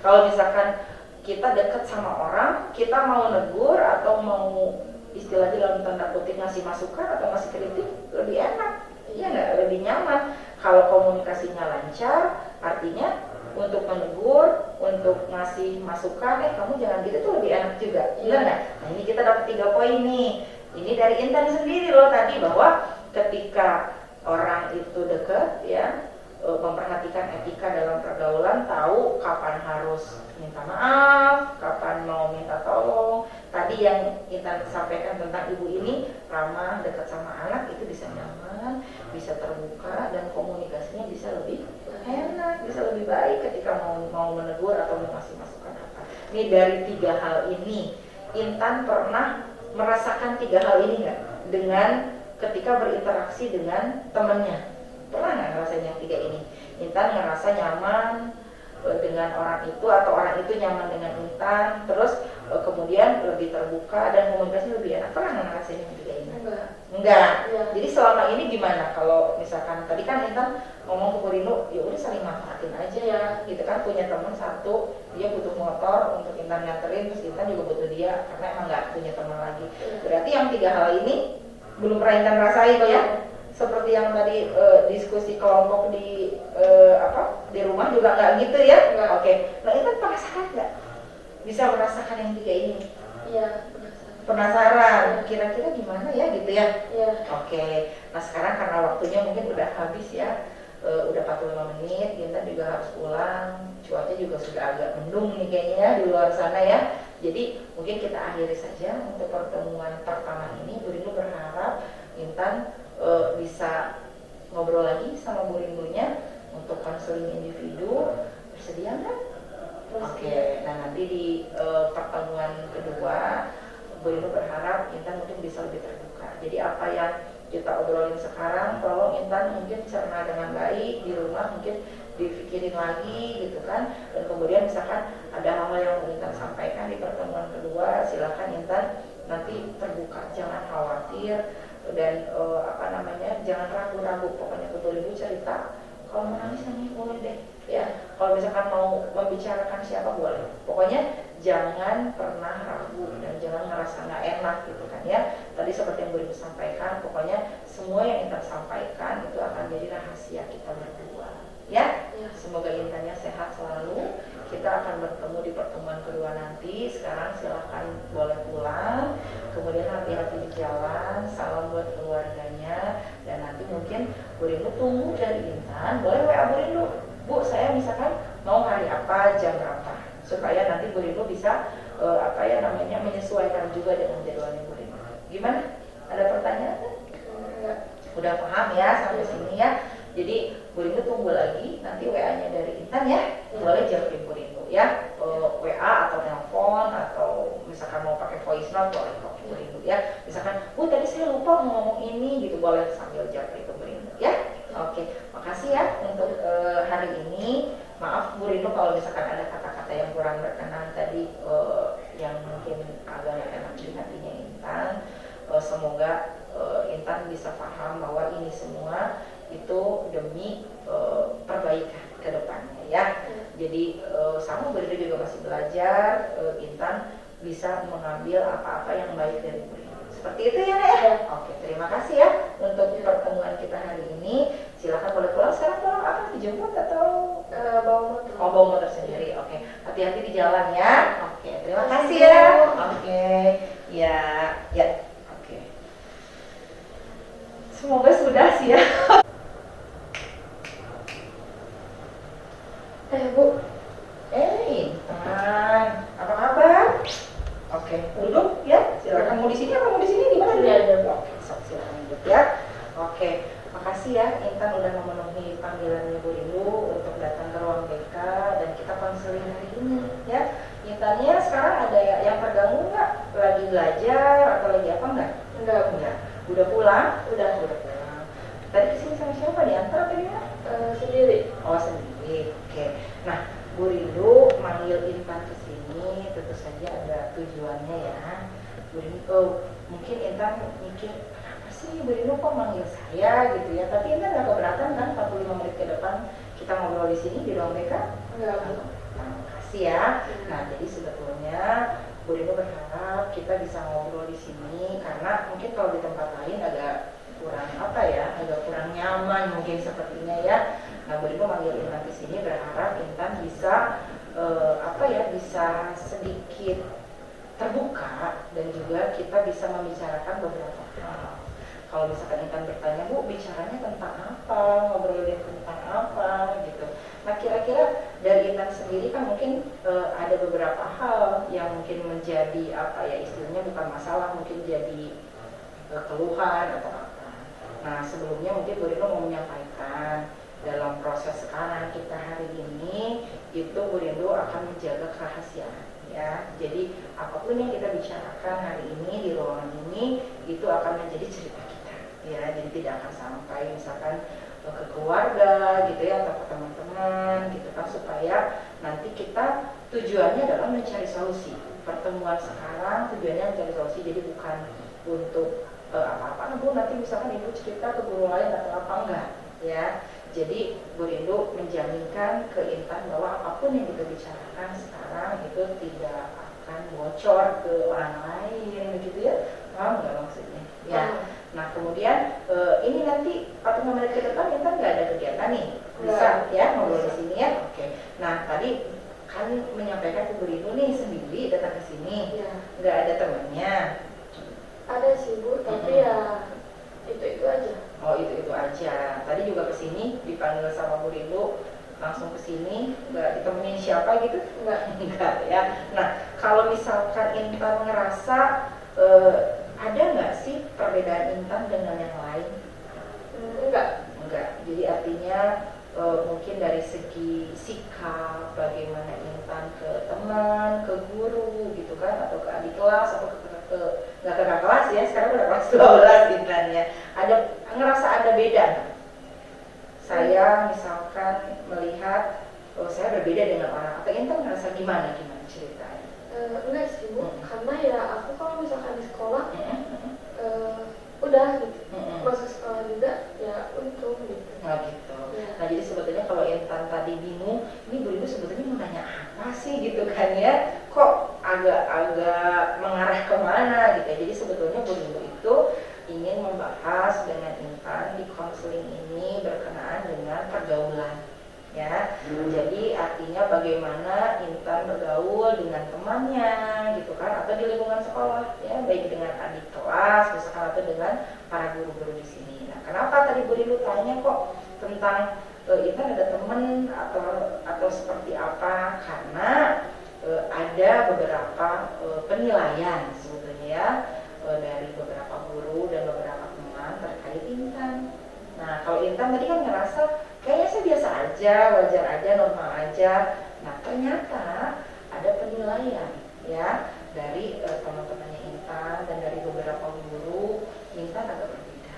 Kalau misalkan kita dekat sama orang, kita mau negur atau mau istilahnya dalam tanda kutip ngasih masukan atau ngasih kritik, lebih enak, iya nggak? Lebih nyaman. Kalau komunikasinya lancar, artinya untuk menegur untuk ngasih masukan, kamu jangan gitu tuh lebih enak juga, benar nggak? Nah ini kita dapat 3 poin nih. Ini dari Intan sendiri loh tadi, bahwa ketika orang itu deket ya, memperhatikan etika dalam pergaulan, tahu kapan harus minta maaf, kapan mau minta tolong. Tadi yang Intan sampaikan tentang ibu ini ramah, dekat sama anak, itu bisa nyaman, bisa terbuka, dan komunikasinya bisa lebih enak, bisa lebih baik ketika mau menegur atau mau ngasih masukan apa. Ini dari 3 hal ini, Intan pernah merasakan 3 hal ini nggak? Dengan ketika berinteraksi dengan temannya, pernah nggak ngerasain yang 3 ini? Intan ngerasa nyaman dengan orang itu, atau orang itu nyaman dengan Intan, terus kemudian lebih terbuka dan komunikasi lebih enak. Pernah nggak ngerasain yang 3 ini? Enggak. Ya. Jadi selama ini gimana? Kalau misalkan tadi kan Intan ngomong ke Bu Rinu, ya udah saling manfaatin aja ya, gitu kan. Punya teman satu, dia butuh motor untuk Intan nganterin, terus Intan juga butuh dia karena emang nggak punya teman lagi. Berarti yang 3 hal ini belum pernah Intan rasain ya? Seperti yang tadi diskusi kelompok di di rumah juga nggak gitu ya? Oke. Nah Intan penasaran nggak? Bisa merasakan yang 3 ini? Iya. Penasaran, kira-kira gimana ya gitu ya? Iya. Oke, nah sekarang karena waktunya mungkin udah habis ya, udah 45 menit, Intan juga harus pulang, cuaca juga sudah agak mendung nih kayaknya ya, di luar sana ya. Jadi mungkin kita akhiri saja untuk pertemuan pertama ini. Bu Rinu berharap Intan bisa ngobrol lagi sama Bu Rinunya untuk konseling individu. Bersedia nggak? Oke, nah nanti di pertemuan kedua Bu Rinu berharap Intan mungkin bisa lebih terbuka. Jadi apa yang kita obrolin sekarang, tolong Intan mungkin cerna dengan baik di rumah, mungkin dipikirin lagi gitu kan. Dan kemudian misalkan ada hal-hal yang mau Intan sampaikan di pertemuan kedua, silakan Intan nanti terbuka, jangan khawatir dan jangan ragu-ragu. Pokoknya ke Bu Rinu cerita, kalau mau nangis boleh deh ya. Kalau misalkan mau membicarakan siapa boleh. Pokoknya jangan pernah ragu dan jangan ngerasa nggak enak gitu kan ya. Tadi seperti yang Bu Rinu sampaikan, pokoknya semua yang Intan sampaikan itu akan jadi rahasia kita berdua ya. Semoga Intannya sehat selalu. Kita akan bertemu di pertemuan kedua nanti. Sekarang silahkan boleh pulang, kemudian hati-hati di jalan, salam buat keluarganya, dan nanti mungkin Bu Rinu tunggu dari Intan. Boleh WA Bu Rinu, Bu saya misalkan mau hari apa, jam berapa, supaya nanti Bu Rinu bisa menyesuaikan juga dengan jadwalnya Bu Rinu. Gimana? Ada pertanyaan? Enggak. Udah paham ya sampai sini ya. Jadi Bu Rinu tunggu lagi nanti WA-nya dari Intan ya. Boleh jawabin Bu Rinu ya. WA atau telepon, atau misalkan mau pakai voice note boleh kok Bu Rinu ya. Misalkan Bu tadi saya lupa mau ngomong ini gitu, boleh sambil jawab itu Bu Rinu ya. Oke, makasih ya untuk hari ini. Maaf Bu Rinu kalau misalkan ada kata-kata yang kurang berkenan tadi, yang mungkin agak gak enak di hatinya Intan. Semoga Intan bisa paham bahwa ini semua itu demi perbaikan ke depannya ya. Jadi sama Bu Rinu juga masih belajar, Intan bisa mengambil apa-apa yang baik dari Bu Rinu. Seperti itu ya Nek ya? Oke, terima kasih ya untuk pertemuan kita hari ini. Silakan boleh pulang. Sekarang pulang apa? Dijemput atau bawa motor? Oh, bawa motor sendiri. Oke, hati-hati di jalan ya. Oke, terima kasih ya. Oke, ya, ya. Oke. Semoga sudah sih ya. Bu. Intan, apa kabar? Oke, duduk ya. Silakan. Mau di sini apa mau di sini? Di mana? Oke, silakan duduk ya. Oke, makasih ya Intan udah memenuhi panggilannya Bu Rinu untuk datang ke ruang BK dan kita konseling hari ini ya. Intannya sekarang ada yang terganggu nggak? Lagi belajar atau lagi apa nggak? Enggak. Udah pulang? Udah pulang. Tadi kesini sama siapa? Diantar apa gimana? Sendiri. Oh sendiri. Oke. Nah, Bu Rinu manggil Intan ke sini tentu saja ada tujuannya ya. Bu Rinu, mungkin Intan mikir apa sih Bu Rinu kok manggil saya gitu ya. Tapi Intan nggak keberatan kan 45 menit ke depan kita ngobrol di sini di ruang BK? Enggak. Makasih ya. Nah, jadi sebetulnya Bu Rinu berharap kita bisa ngobrol di sini karena mungkin kalau di tempat lain agak kurang agak kurang nyaman mungkin sepertinya ya. Nah, Bu Rinu manggil Intan ke sini berharap Intan bisa apa ya, bisa sedikit terbuka dan juga kita bisa membicarakan beberapa hal. Kalau misalkan Intan bertanya, Bu, bicaranya tentang apa, ngobrolin tentang apa gitu. Nah, kira-kira dari Intan sendiri kan mungkin ada beberapa hal yang mungkin menjadi apa ya, istilahnya bukan masalah, mungkin jadi keluhan atau apa. Nah, sebelumnya mungkin Bu Rindu mau menyampaikan dalam proses sekarang kita hari ini itu Bu Rindu akan menjaga kerahasiaan ya. Jadi apapun yang kita bicarakan hari ini di ruangan ini itu akan menjadi cerita kita ya. Jadi tidak akan sampai misalkan ke keluarga gitu ya, atau ke teman-teman gitu kan, supaya nanti kita tujuannya adalah mencari solusi. Pertemuan sekarang tujuannya mencari solusi, jadi bukan untuk apa-apa, Bu, nanti misalkan Ibu cerita ke guru lain atau apa, enggak ya. Jadi Bu Rindu menjaminkan ke Intan bahwa apapun yang kita bicarakan sekarang itu tidak akan bocor ke orang lain begitu ya, paham nggak maksudnya ya. Nah, kemudian ini nanti 45 menit ke depan Intan nggak ada kegiatan nih, bisa ya ngobrol di sini ya. Oke. Nah, tadi kan menyampaikan ke Bu Rindu nih sendiri datang ke sini, nggak ada temannya. Ada sih Bu, tapi ya itu aja. Oh, itu aja. Tadi juga kesini dipanggil sama Bu Rindu, langsung kesini, nggak ditemenin siapa gitu? Enggak ya. Nah, kalau misalkan Intan ngerasa ada nggak sih perbedaan Intan dengan yang lain? Enggak. Jadi artinya mungkin dari segi sikap, bagaimana Intan ke teman, ke guru gitu kan, atau ke adik kelas, atau nggak ke kakak kelas ya, sekarang udah kelas 12 Intan ya. Ada ngerasa ada beda nggak? Saya misalkan melihat saya berbeda dengan orang, atau Intan ngerasa gimana ceritanya? Enggak sih Bu, karena ya aku kalau misalkan di sekolah udah gitu, masuk sekolah juga ya untung gitu. Nah gitu. Nah, jadi sebetulnya kalau Intan tadi bingung, ini Bu Rindu sebetulnya mau nanya apa sih gitu kan ya, kok agak mengarah kemana gitu ya. Jadi sebetulnya Bu Rindu itu ingin membahas dengan Intan di konseling ini berkenaan dengan pergaulan ya. Jadi artinya bagaimana Intan bergaul dengan temannya gitu kan, atau di lingkungan sekolah ya, baik dengan adik kelas misalkan atau dengan para guru-guru di sini. Nah, kenapa tadi Bu Rindu tanya kok tentang Intan ada teman atau seperti apa? Karena ada beberapa penilaian sebetulnya ya, dari beberapa guru dan beberapa teman terkait Intan. Nah, kalau Intan tadi kan ngerasa kayaknya saya biasa aja, wajar aja, normal aja. Nah, ternyata ada penilaian ya dari teman-temannya Intan dan dari beberapa guru, Intan agak berbeda.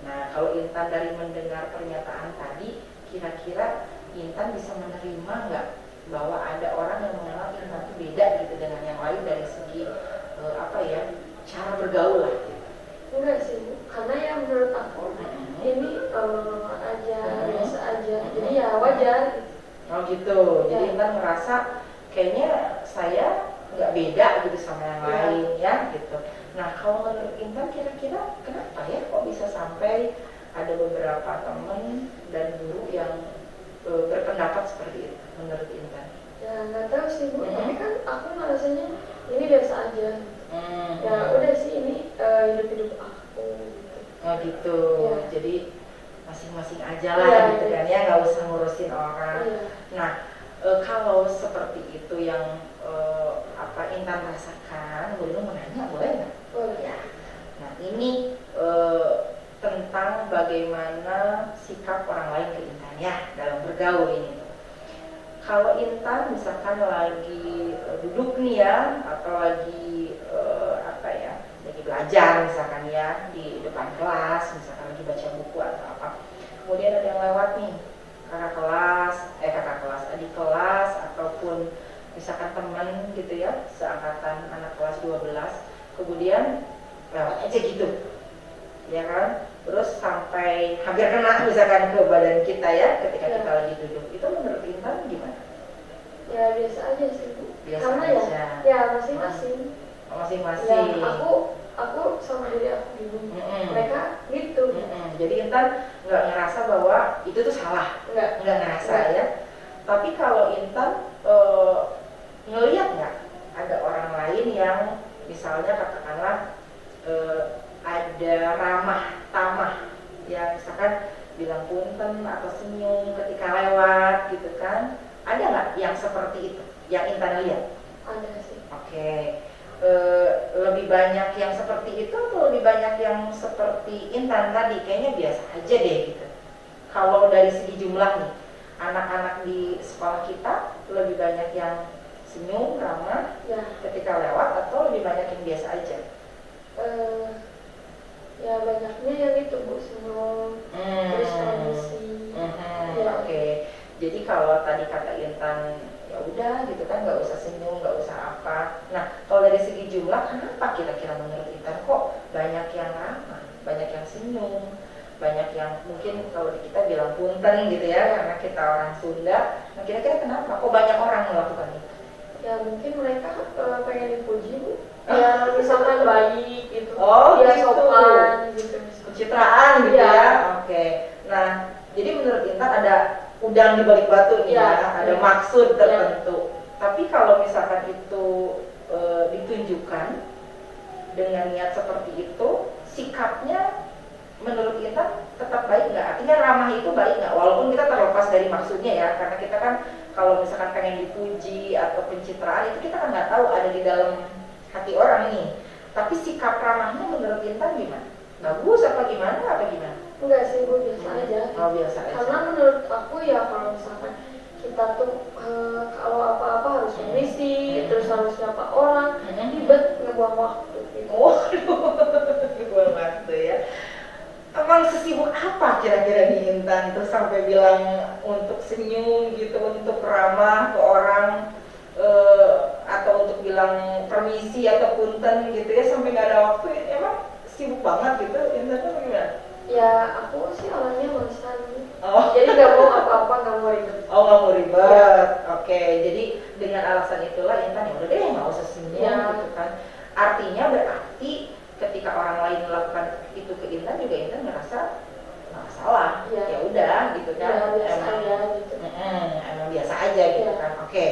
Nah, kalau Intan dari mendengar pernyataan tadi, kira-kira Intan bisa menerima nggak bahwa ada orang yang mengenal Intan itu beda gitu dengan yang lain dari segi cara bergaul lah gitu. Enggak sih Bu, karena ya menurut aku ini aja, biasa aja, jadi ya wajar gitu. Oh gitu, jadi Intan merasa kayaknya saya nggak beda gitu sama yang lain ya gitu. Nah, kalau menurut Intan kira-kira kenapa ya kok bisa sampai ada beberapa teman dan guru yang berpendapat seperti itu menurut Intan? Ya nggak tahu sih Bu, tapi kan aku ngerasanya ini biasa aja. Ya udah sih, ini hidup aku gitu. Oh gitu, ya. Jadi masing-masing aja lah gitu kan ya, nggak usah ngurusin orang. Nah, kalau seperti itu yang Intan rasakan, Bu Rindu mau nanya, boleh nggak? Boleh ya. Nah, ini tentang bagaimana sikap orang lain ke Intan ya dalam bergaul ini. Kalau Intan misalkan lagi duduk nih ya, atau lagi lagi belajar misalkan ya di depan kelas, misalkan lagi baca buku atau apa, kemudian ada yang lewat nih, kakak kelas, adik kelas, ataupun misalkan teman gitu ya, seangkatan anak kelas 12, kemudian lewat aja gitu ya kan, terus sampai hampir kena misalkan ke badan kita ya ketika kita lagi duduk. Itu menurut Intan gimana? Ya biasa aja sih Bu, biasa karena aja. ya masing-masing. Ya, aku sama diri aku bingung. Mereka gitu. Jadi Intan nggak ngerasa bahwa itu tuh salah, nggak ngerasa ya. Tapi kalau Intan ngelihat nggak ada orang lain yang misalnya katakanlah ada ramah tamah, ya misalkan bilang punten atau senyum ketika lewat gitu kan, ada nggak yang seperti itu yang Intan lihat? Ada sih. Oke. Lebih banyak yang seperti itu atau lebih banyak yang seperti Intan tadi? Kayaknya biasa aja deh gitu. Kalau dari segi jumlah nih, anak-anak di sekolah kita lebih banyak yang senyum, ramah Ya, ketika lewat atau lebih banyak yang biasa aja? ya banyaknya yang itu Bu, senyum, terus permisi. Ya. Oke. Jadi kalau tadi kata Intan ya udah gitu kan, nggak usah senyum, nggak usah apa. Nah kalau dari segi jumlah, kenapa kira-kira menurut Intan kok banyak yang ramah, banyak yang senyum, banyak yang mungkin kalau di kita bilang punten gitu ya, karena kita orang Sunda. Nah kira-kira kenapa kok banyak orang melakukan itu? Ya mungkin mereka pengen dipuji Bu, ya misalkan baik gitu, Oh, dia gitu. sopan gitu. Pencitraan gitu Ya. ya. Oke. Nah jadi menurut Intan ada udang di balik batu nih Ya, ya, ada ya. maksud tertentu. Tapi kalau misalkan itu ditunjukkan dengan niat seperti itu, sikapnya menurut Intan tetap baik nggak? Artinya ramah itu baik nggak? Walaupun kita terlepas dari maksudnya ya, karena kita kan kalau misalkan pengen dipuji atau pencitraan itu kita kan nggak tahu ada di dalam hati orang nih. Tapi sikap ramahnya menurut Intan gimana? Bagus apa gimana? Apa gimana? Enggak sih Bu, biasa aja. Oh biasa aja. Karena menurut aku ya kalau misalkan kita tuh kalau apa-apa harus permisi, terus harus nyapa orang, ribet, ngebuang waktu gitu. Ngebuang waktu ya. Emang sesibuk apa kira-kira nih Intan tuh sampai bilang untuk senyum gitu, untuk ramah ke orang, atau untuk bilang permisi atau punten gitu ya, sampai nggak ada waktu? Emang sibuk banget gitu Intan tuh gimana? Ya aku sih orangnya malesan. Oh. Jadi nggak mau apa-apa, nggak mau ribet. Oh nggak mau ribet. Oke, jadi dengan alasan itulah Intan ya udah deh nggak usah senyum gitu kan. Artinya berarti ketika orang lain melakukan itu ke Intan juga Intan ngerasa nggak masalah. Ya udah gitu kan. Ya, biasa aja gitu. Emang biasa aja gitu Ya. kan. Oke,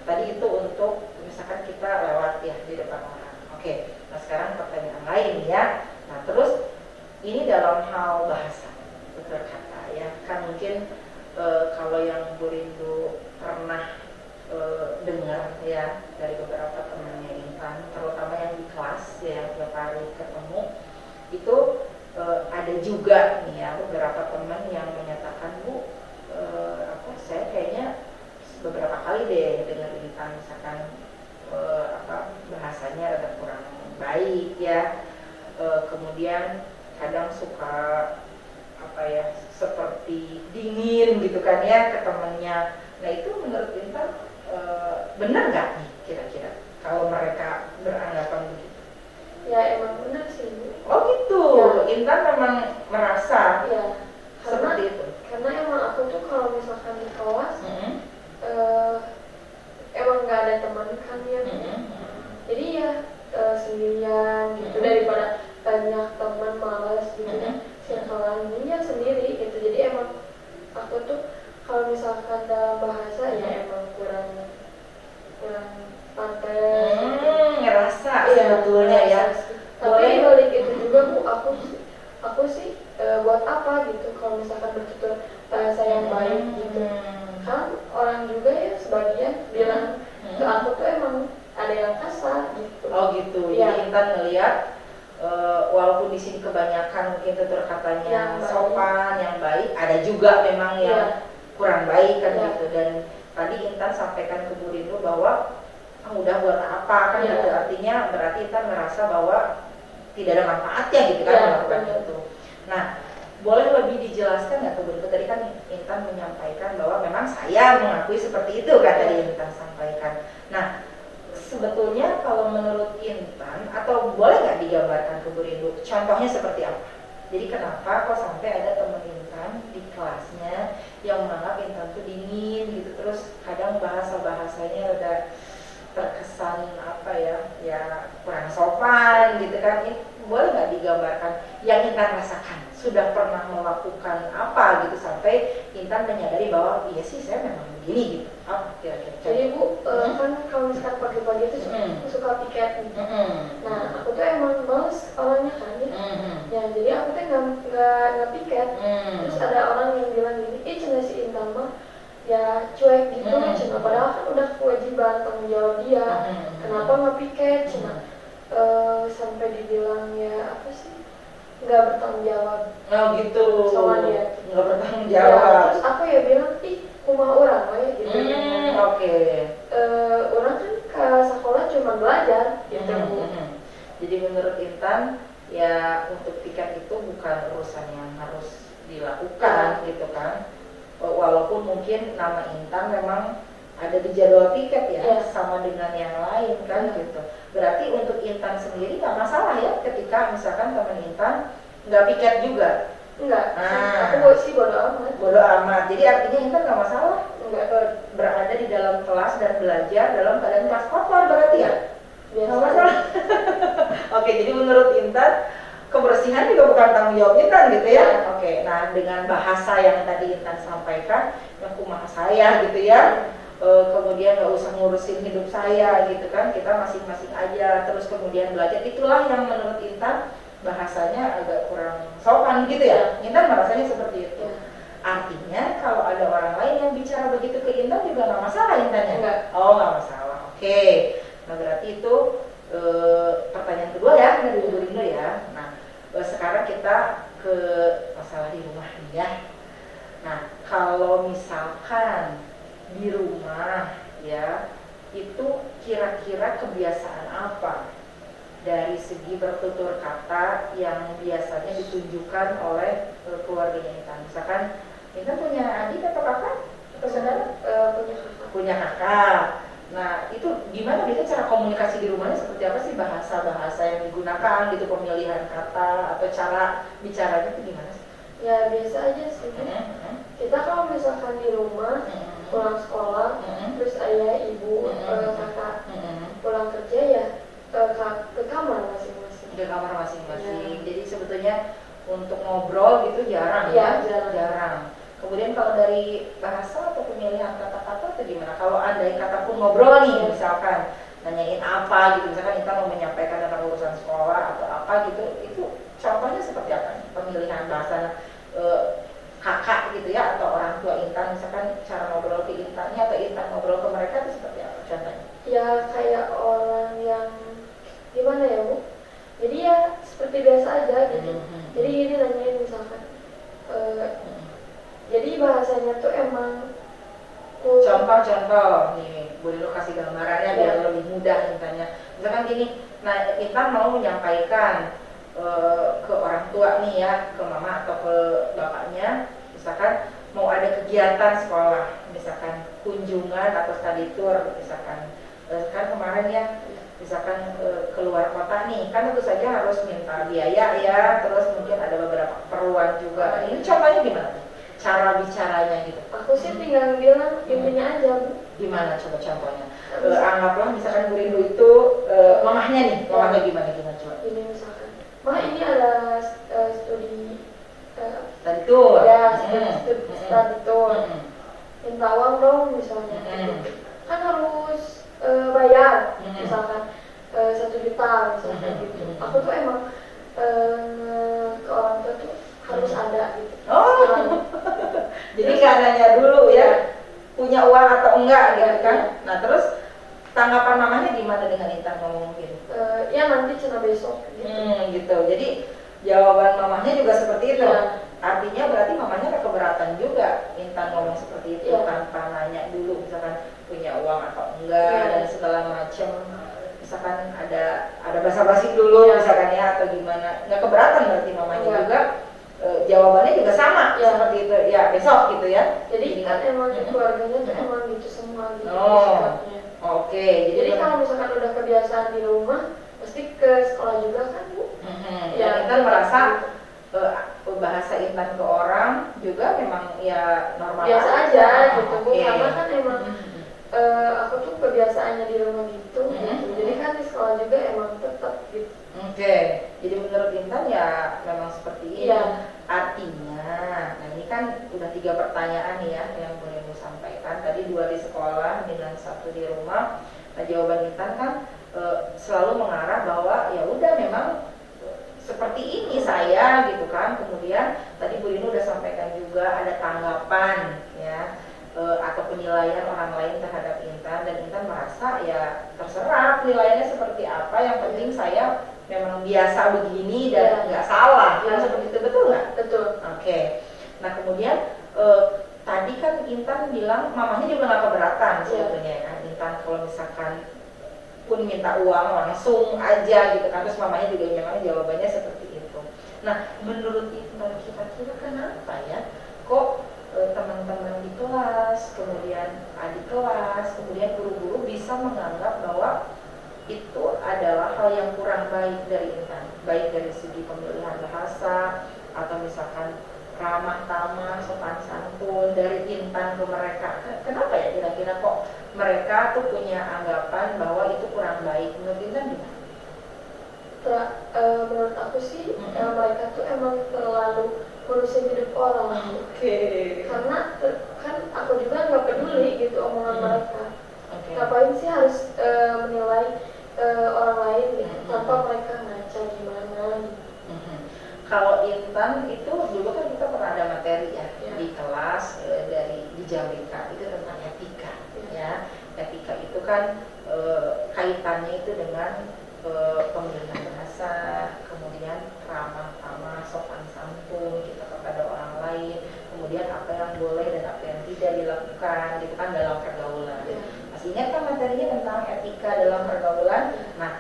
tadi itu untuk misalkan kita lewat ya di depan orang. Oke, nah sekarang pertanyaan lain ya. Nah terus ini dalam hal bahasa, tutur kata ya, kan mungkin kalau yang Bu Rindu pernah dengar ya dari beberapa temannya Intan, terutama yang di kelas ya, yang tiap hari ketemu, itu ada juga nih ya beberapa teman yang menyatakan, Bu, saya kayaknya beberapa kali deh dengar Intan misalkan bahasanya rada kurang baik ya, kemudian kadang suka seperti dingin gitu kan ya ke temennya. Nah itu menurut Intan benar nggak nih kira-kira kalau mereka beranggapan begitu? Ya emang benar sih Bu. Oh gitu. Ya. Intan memang merasa seperti itu. Karena emang aku tuh kalau misalkan di kelas emang nggak ada teman kan ya. Jadi ya sendirian gitu, daripada banyak teman malas gitu ya, circlean ya sendiri gitu. Jadi emang aku tuh kalau misalkan dalam bahasa ya emang kurang pantas ngerasa sebetulnya ya. Tapi balik itu juga Bu, aku sih buat apa gitu kalau misalkan bertutur bahasa yang baik gitu. Kan orang juga ya sebagian bilang ke aku tuh emang ada yang kasar gitu. Oh gitu. Ya. Jadi Intan ngelihat walaupun di sini kebanyakan mungkin tutur katanya yang sopan, yang baik, ada juga memang yang kurang baik kan gitu. Dan tadi Intan sampaikan ke Bu Rindu bahwa udah buat apa kan gitu. Artinya berarti Intan merasa bahwa tidak ada manfaatnya gitu kan melakukan itu. Nah, boleh lebih dijelaskan nggak tuh Bu Rindu? Tadi kan Intan menyampaikan bahwa memang saya mengakui seperti itu kan tadi Intan sampaikan. Nah, sebetulnya kalau menurut Intan, atau boleh nggak digambarkan ke Bu Rindu contohnya seperti apa? Jadi kenapa kok sampai ada teman Intan di kelasnya yang menganggap Intan tuh dingin gitu, terus kadang bahasa-bahasanya udah terkesan ya kurang sopan gitu kan. Ini boleh nggak digambarkan yang Intan rasakan? Sudah pernah melakukan apa gitu sampai Intan menyadari bahwa iya sih saya memang begini gitu. Apa kira-kira? Jadi Bu, kan kalau misalkan pagi-pagi itu suka piket nih. Nah, aku tuh emang males orangnya kan ya. Ya, jadi aku tuh nggak piket. Terus ada orang yang bilang gini, cina si Intan mah ya cuek gitu, cina padahal kan udah kewajiban tanggung jawab dia. Kenapa nggak piket? Cina sampai dibilang ya apa sih? Nggak bertanggung jawab. Oh gitu. Sama dia. Nggak bertanggung Ya, jawab. terus aku ya bilang, rumah orang gitu. Oke. Orang kan ke sekolah cuma belajar gitu. Jadi menurut Intan ya untuk tiket itu bukan urusan yang harus dilakukan gitu kan. Walaupun mungkin nama Intan memang ada di jadwal tiket ya, sama dengan yang lain kan gitu. Berarti untuk Intan sendiri nggak masalah ya ketika misalkan teman Intan nggak piket juga. Enggak, aku sih bodo amat. Bodo amat. Jadi artinya Intan nggak masalah enggak berada di dalam kelas dan belajar dalam keadaan kelas kotor berarti ya? Nggak masalah. Oke, jadi menurut Intan kebersihan juga bukan tanggung jawab Intan gitu ya? Oke, nah dengan bahasa yang tadi Intan sampaikan, yang kumaha saya gitu ya, kemudian nggak usah ngurusin hidup saya gitu kan, kita masing-masing aja, terus kemudian belajar, itulah yang menurut Intan bahasanya agak kurang sopan gitu ya. Intan merasanya seperti itu. Artinya kalau ada orang lain yang bicara begitu ke Intan juga nggak masalah Intannya? Enggak. Oh nggak masalah. Oke. Nah berarti itu pertanyaan kedua ya dari Ibu Rindu ya. Nah sekarang kita ke masalah di rumah ya. Nah kalau misalkan di rumah ya, itu kira-kira kebiasaan apa dari segi bertutur kata yang biasanya ditunjukkan oleh keluarganya Intan? Misalkan Intan punya adik atau kakak atau saudara? Punya kakak. Nah itu gimana biasanya cara komunikasi di rumahnya seperti apa sih, bahasa-bahasa yang digunakan gitu, pemilihan kata atau cara bicaranya itu gimana sih? Ya biasa aja sih. Kita kalau misalkan di rumah pulang sekolah, terus ayah, ibu, kakak pulang kerja ya ke kamar masing-masing. Ke kamar masing-masing. Jadi sebetulnya untuk ngobrol gitu jarang jarang. Kemudian kalau dari bahasa atau pemilihan kata-kata itu gimana? Kalau andai kata pun ngobrol nih, misalkan nanyain apa gitu, misalkan Intan mau menyampaikan tentang urusan sekolah atau apa gitu, itu contohnya seperti apa nih? Pemilihan bahasa kakak gitu ya, atau orang tua Intan, misalkan cara ngobrol ke Intannya atau Intan ngobrol ke mereka itu seperti apa contohnya? Ya kayak orang yang gimana ya Bu? Jadi ya seperti biasa aja gitu. Jadi ini nanyain misalkan jadi bahasanya tuh emang contoh nih, boleh lo kasih gambarannya biar lebih mudah Intannya. Misalkan gini, nah Intan mau menyampaikan ke orang tua nih ya, ke mama atau ke bapaknya, misalkan mau ada kegiatan sekolah, misalkan kunjungan atau study tour, misalkan kan kemarin ya, misalkan keluar kota nih, kan tentu saja harus minta biaya ya, terus mungkin ada beberapa keperluan juga. Ini contohnya gimana? Cara bicaranya gitu. Aku sih tinggal bilang intinya aja Bu. Gimana coba contohnya? Anggaplah misalkan Bu Rindu itu mamahnya nih, mamahnya gimana coba? Ini misalkan, Ma ini ada studi Tadi tuh. ya studi tour. Minta uang dong misalnya. Kan harus bayar misalkan 1 juta misalnya gitu. Aku tuh emang ke orang tua tuh harus ada gitu. Jadi nggak nanya dulu ya punya uang atau enggak gitu kan. Nah terus tanggapan mamanya gimana dengan Intan ngomong gitu? Ya nanti cina besok gitu. Gitu. Jadi jawaban mamanya juga seperti itu. Artinya berarti mamanya ada keberatan juga Intan ngomong seperti itu tanpa nanya dulu misalkan punya uang atau enggak dan segala macam. Misalkan ada basa-basi dulu misalkan ya atau gimana. Nggak keberatan berarti mamanya juga. Jawabannya juga sama seperti itu ya besok gitu ya. Jadi kan emang keluarganya tuh emang gitu semua gitu sikapnya. Oke. Jadi kalau misalkan udah kebiasaan di rumah pasti ke sekolah juga kan Bu. Ya Intan merasa bahasa Intan ke orang juga memang ya normal biasa aja gitu Bu. Karena kan emang aku tuh kebiasaannya di rumah gitu. Jadi kan di sekolah juga emang tetap gitu. Oke, jadi menurut Intan ya memang seperti ini. Iya. Artinya, nah ini kan udah 3 pertanyaan nih ya yang boleh Ibu sampaikan. Tadi 2 di sekolah dengan 1 di rumah. Nah jawaban Intan kan selalu mengarah bahwa ya udah memang seperti ini saya gitu kan. Kemudian tadi Bu Inu udah sampaikan juga ada tanggapan ya atau penilaian orang lain terhadap Intan, dan Intan merasa ya terserah penilaiannya seperti apa, yang penting saya memang biasa begini dan nggak salah. Kan seperti itu, betul nggak? Betul. Oke. Nah kemudian tadi kan Intan bilang mamanya juga nggak keberatan sebetulnya kan. Intan kalau misalkan pun minta uang langsung aja gitu kan, terus mamanya juga memang jawabannya seperti itu. Nah menurut Intan kira-kira kenapa ya kok teman-teman di kelas, kemudian adik kelas, kemudian guru-guru bisa menganggap bahwa itu adalah hal yang kurang baik dari Intan, baik dari segi pemilihan bahasa atau misalkan ramah tamah, sopan santun dari Intan ke mereka. Kenapa ya kira-kira kok mereka tuh punya anggapan bahwa itu kurang baik? Menurut Intan gimana? Menurut aku sih mereka tuh emang terlalu ngurusin hidup orang. Karena kan aku juga nggak peduli gitu omongan mereka. Ngapain sih harus menilai orang lain gitu tanpa mereka ngaca gimana gitu. Kalau Intan itu dulu kan kita pernah ada materi ya di kelas di Jamrika itu tentang etika ya. Etika itu kan kaitannya itu dengan pemilihan bahasa, kemudian ramah tamah, sopan santun kita kepada orang lain, kemudian apa yang boleh dan apa yang tidak dilakukan gitu kan dalam pergaulan. Masih ingat kan materinya tentang etika dalam pergaulan? Nah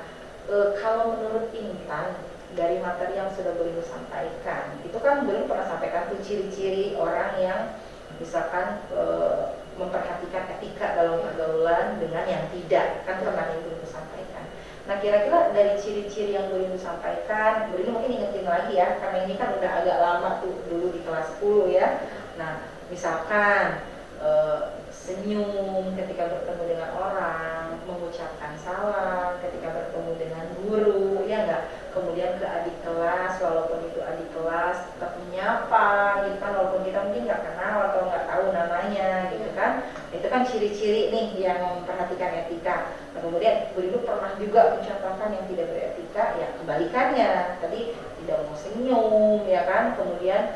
kalau menurut Intan dari materi yang sudah beliau sampaikan, itu kan beliau pernah sampaikan tuh ciri-ciri orang yang misalkan memperhatikan etika dalam pergaulan dengan yang tidak, kan pernah beliau sampaikan. Nah kira-kira dari ciri-ciri yang beliau sampaikan, beliau mungkin ingetin lagi ya, karena ini kan udah agak lama tuh dulu di kelas 10 ya. Nah misalkan senyum ketika bertemu dengan orang, mengucapkan salam ketika bertemu dengan guru, ya enggak? Kemudian ke adik kelas, walaupun itu adik kelas, tetap menyapa, gitu kan, walaupun kita mungkin nggak kenal atau nggak tahu namanya, gitu kan. Itu kan ciri-ciri nih yang memperhatikan etika. Nah, kemudian beliau pernah juga mencontohkan yang tidak beretika, ya kebalikannya. Tadi tidak mau senyum, ya kan, kemudian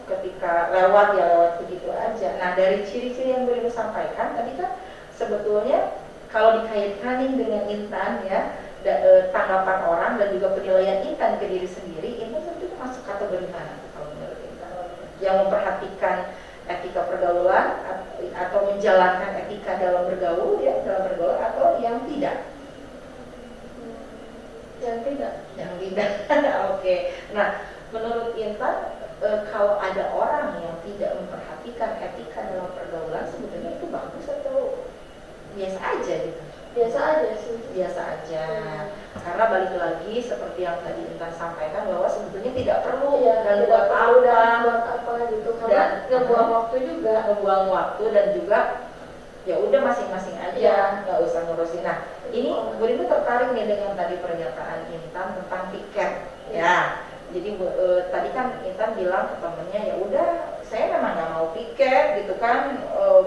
ketika lewat begitu aja. Nah dari ciri-ciri yang beliau sampaikan tadi kan sebetulnya kalau dikaitkan dengan Intan ya tanggapan orang dan juga penilaian Intan ke diri sendiri, Intan tentu masuk kategori mana kalau menurut Intan? Yang memperhatikan etika pergaulan atau menjalankan etika dalam bergaul ya, dalam bergaul, atau yang tidak? Yang tidak. Oke. Nah menurut Intan kalau ada orang yang tidak memperhatikan etika dalam pergaulan, sebetulnya itu bagus atau biasa aja gitu? Biasa aja sih. Biasa aja. Karena balik lagi seperti yang tadi Intan sampaikan bahwa sebetulnya tidak perlu dan buat apa gitu. Karena ngebuang waktu juga. Ngebuang waktu dan juga ya udah masing-masing aja, nggak usah ngurusin. Nah ini Bu Rindu tertarik nih dengan tadi pernyataan Intan tentang tiket ya. Jadi tadi kan Intan bilang ke temennya ya udah saya memang nggak mau piket gitu kan,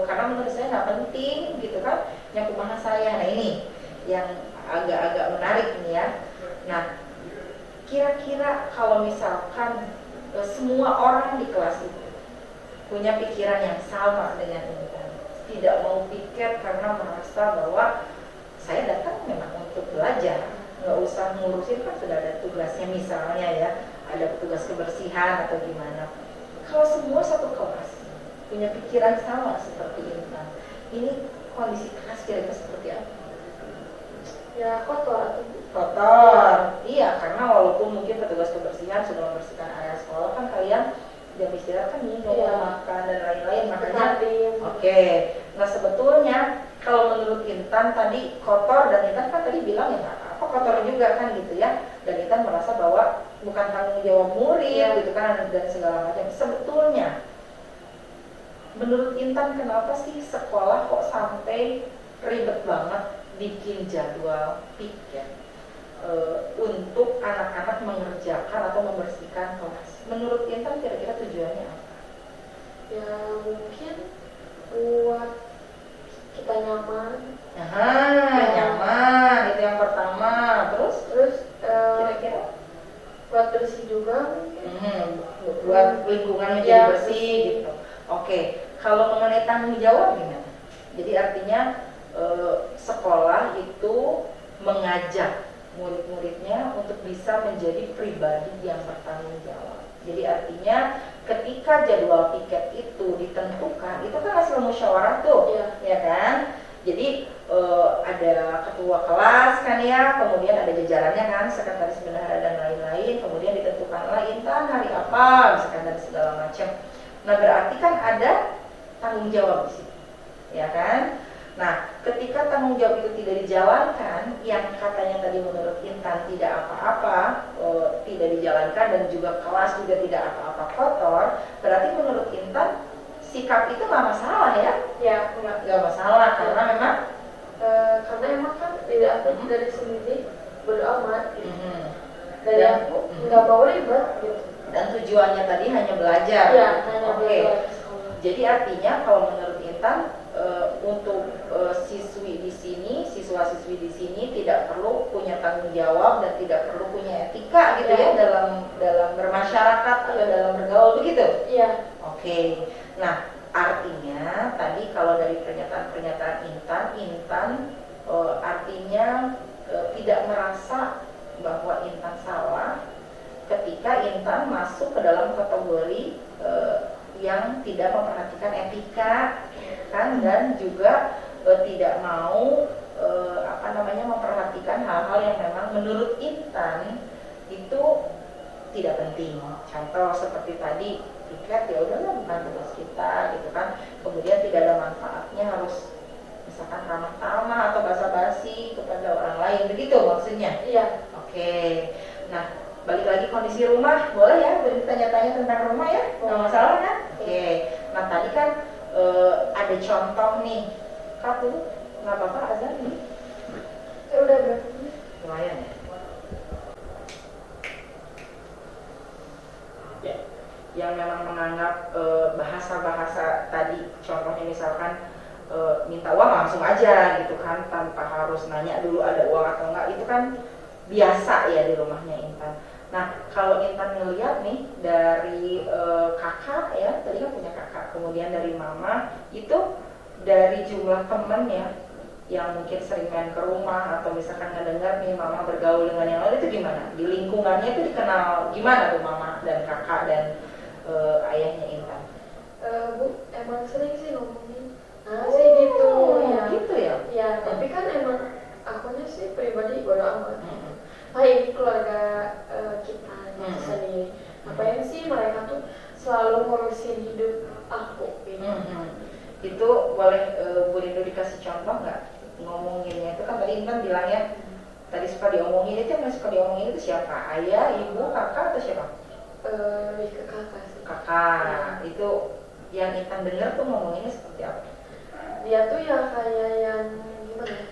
karena menurut saya nggak penting gitu kan, yang kumaha saya. Nah ini yang agak-agak menarik nih ya. Nah kira-kira kalau misalkan semua orang di kelas itu punya pikiran yang sama dengan Intan, tidak mau piket karena merasa bahwa saya datang memang untuk belajar, nggak usah ngurusin kan sudah ada tugasnya, misalnya ya ada petugas kebersihan atau gimana. Kalau semua satu kelas punya pikiran sama seperti Intan, ini kondisi kelas kira-kira seperti apa? Ya kotor. Iya, karena walaupun mungkin petugas kebersihan sudah membersihkan area sekolah, kan kalian jam istirahat kan minum, makan dan lain-lain, makanya oke. Nah sebetulnya kalau menurut Intan tadi kotor, dan Intan kan tadi bilang ya apa kotor juga kan gitu ya, dan Intan merasa bahwa bukan tanggung jawab murid gitu kan dan segala macam. Sebetulnya menurut Intan kenapa sih sekolah kok sampai ribet banget bikin jadwal piket? untuk anak-anak mengerjakan atau membersihkan kelas? Menurut Intan kira-kira tujuannya apa? Ya mungkin buat kita nyaman. Nyaman itu yang pertama. Terus kira-kira buat bersih juga mungkin. Buat lingkungan menjadi Ya, bersih gitu. Oke, kalau mengenai tanggung jawab gimana? Jadi artinya sekolah itu mengajak murid-muridnya untuk bisa menjadi pribadi yang bertanggung jawab. Jadi artinya ketika jadwal piket itu ditentukan, itu kan hasil musyawarah tuh, ya kan? Jadi ada ketua kelas kan ya, kemudian ada jajarannya kan, sekretaris bendahara dan lain-lain, kemudian ditentukanlah Intan hari apa, misalkan dan segala macam. Nah berarti kan ada tanggung jawab di situ, ya kan? Nah ketika tanggung jawab itu tidak dijalankan, yang katanya tadi menurut Intan tidak apa-apa, tidak dijalankan dan juga kelas juga tidak apa-apa kotor, berarti menurut Intan sikap itu nggak masalah ya? Ya Nggak masalah karena memang karena emang kan tidak aku dari sendiri bodo amat gitu. Dari Dan- aku nggak mau ribet gitu. dan tujuannya tadi hanya belajar. Ya hanya Oke. belajar ke sekolah. Jadi artinya kalau menurut Intan untuk siswi di sini, siswa-siswi di sini tidak perlu punya tanggung jawab dan tidak perlu punya etika gitu ya dalam bermasyarakat atau dalam bergaul begitu. Iya. Oke. Nah, artinya tadi kalau dari pernyataan Intan artinya tidak merasa bahwa Intan salah ketika Intan masuk ke dalam kategori yang tidak memperhatikan etika kan, dan juga tidak mau memperhatikan hal-hal yang memang menurut Intan itu tidak penting. Contoh seperti tadi tiket, ya udahlah bukan tugas kita gitu kan, kemudian tidak ada manfaatnya harus misalkan ramah tamah atau basa-basi kepada orang lain, begitu maksudnya? Iya. Oke. Nah, balik lagi kondisi rumah, boleh ya bertanya-tanya tentang rumah ya? Nggak masalah kan? Oke. Nah tadi kan ada contoh nih, Kak dulu nggak apa-apa azan ini? Udah berapa menit? Lumayan ya. Yang memang menganggap bahasa-bahasa tadi, contohnya misalkan minta uang langsung aja gitu kan, tanpa harus nanya dulu ada uang atau enggak, itu kan biasa ya di rumahnya Intan. Nah kalau Intan ngeliat nih dari kakak ya, tadi kan punya kakak, kemudian dari mama, itu dari jumlah temen ya yang mungkin sering main ke rumah atau misalkan ngedengar nih mama bergaul dengan yang lain, itu gimana? Di lingkungannya itu dikenal gimana tuh mama dan kakak dan ayahnya Intan? Bu, emang sering sih ngomongin sih gitu ya. Gitu ya? Ya, tapi kan emang akunya sih pribadi bodo amat. Ini keluarga kita gitu sendiri. Ngapain sih mereka tuh selalu ngurusin hidup aku gitu. Itu boleh Bu Rindu dikasih contoh nggak ngomonginnya? Itu kan tadi Intan bilang ya, tadi suka diomongin, itu yang suka diomongin itu siapa? Ayah, ibu, kakak atau siapa? Lebih ke kakak sih. Kakak. Itu yang Intan dengar tuh ngomonginnya seperti apa? Dia tuh ya kayak yang gimana ya?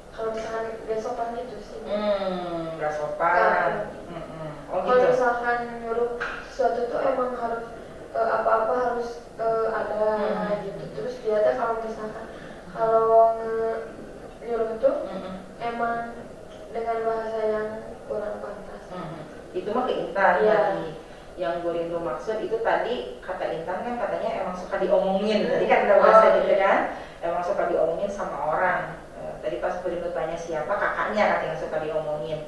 Kalau misalkan gak sopan gitu sih. Gak sopan. Oh Kalau gitu. misalkan nyuruh sesuatu tuh emang harus apa-apa harus ada gitu. Terus dia tuh kalau misalkan nyuruh tuh emang dengan bahasa yang kurang pantas. Itu mah ke Intan tadi. Yang gue rindu maksud itu tadi kata Intan kan katanya emang suka diomongin. Tadi kan ada bahasa gitu kan, emang suka diomongin sama orang. Tadi pas gue rindu tanya siapa, kakaknya katanya suka diomongin.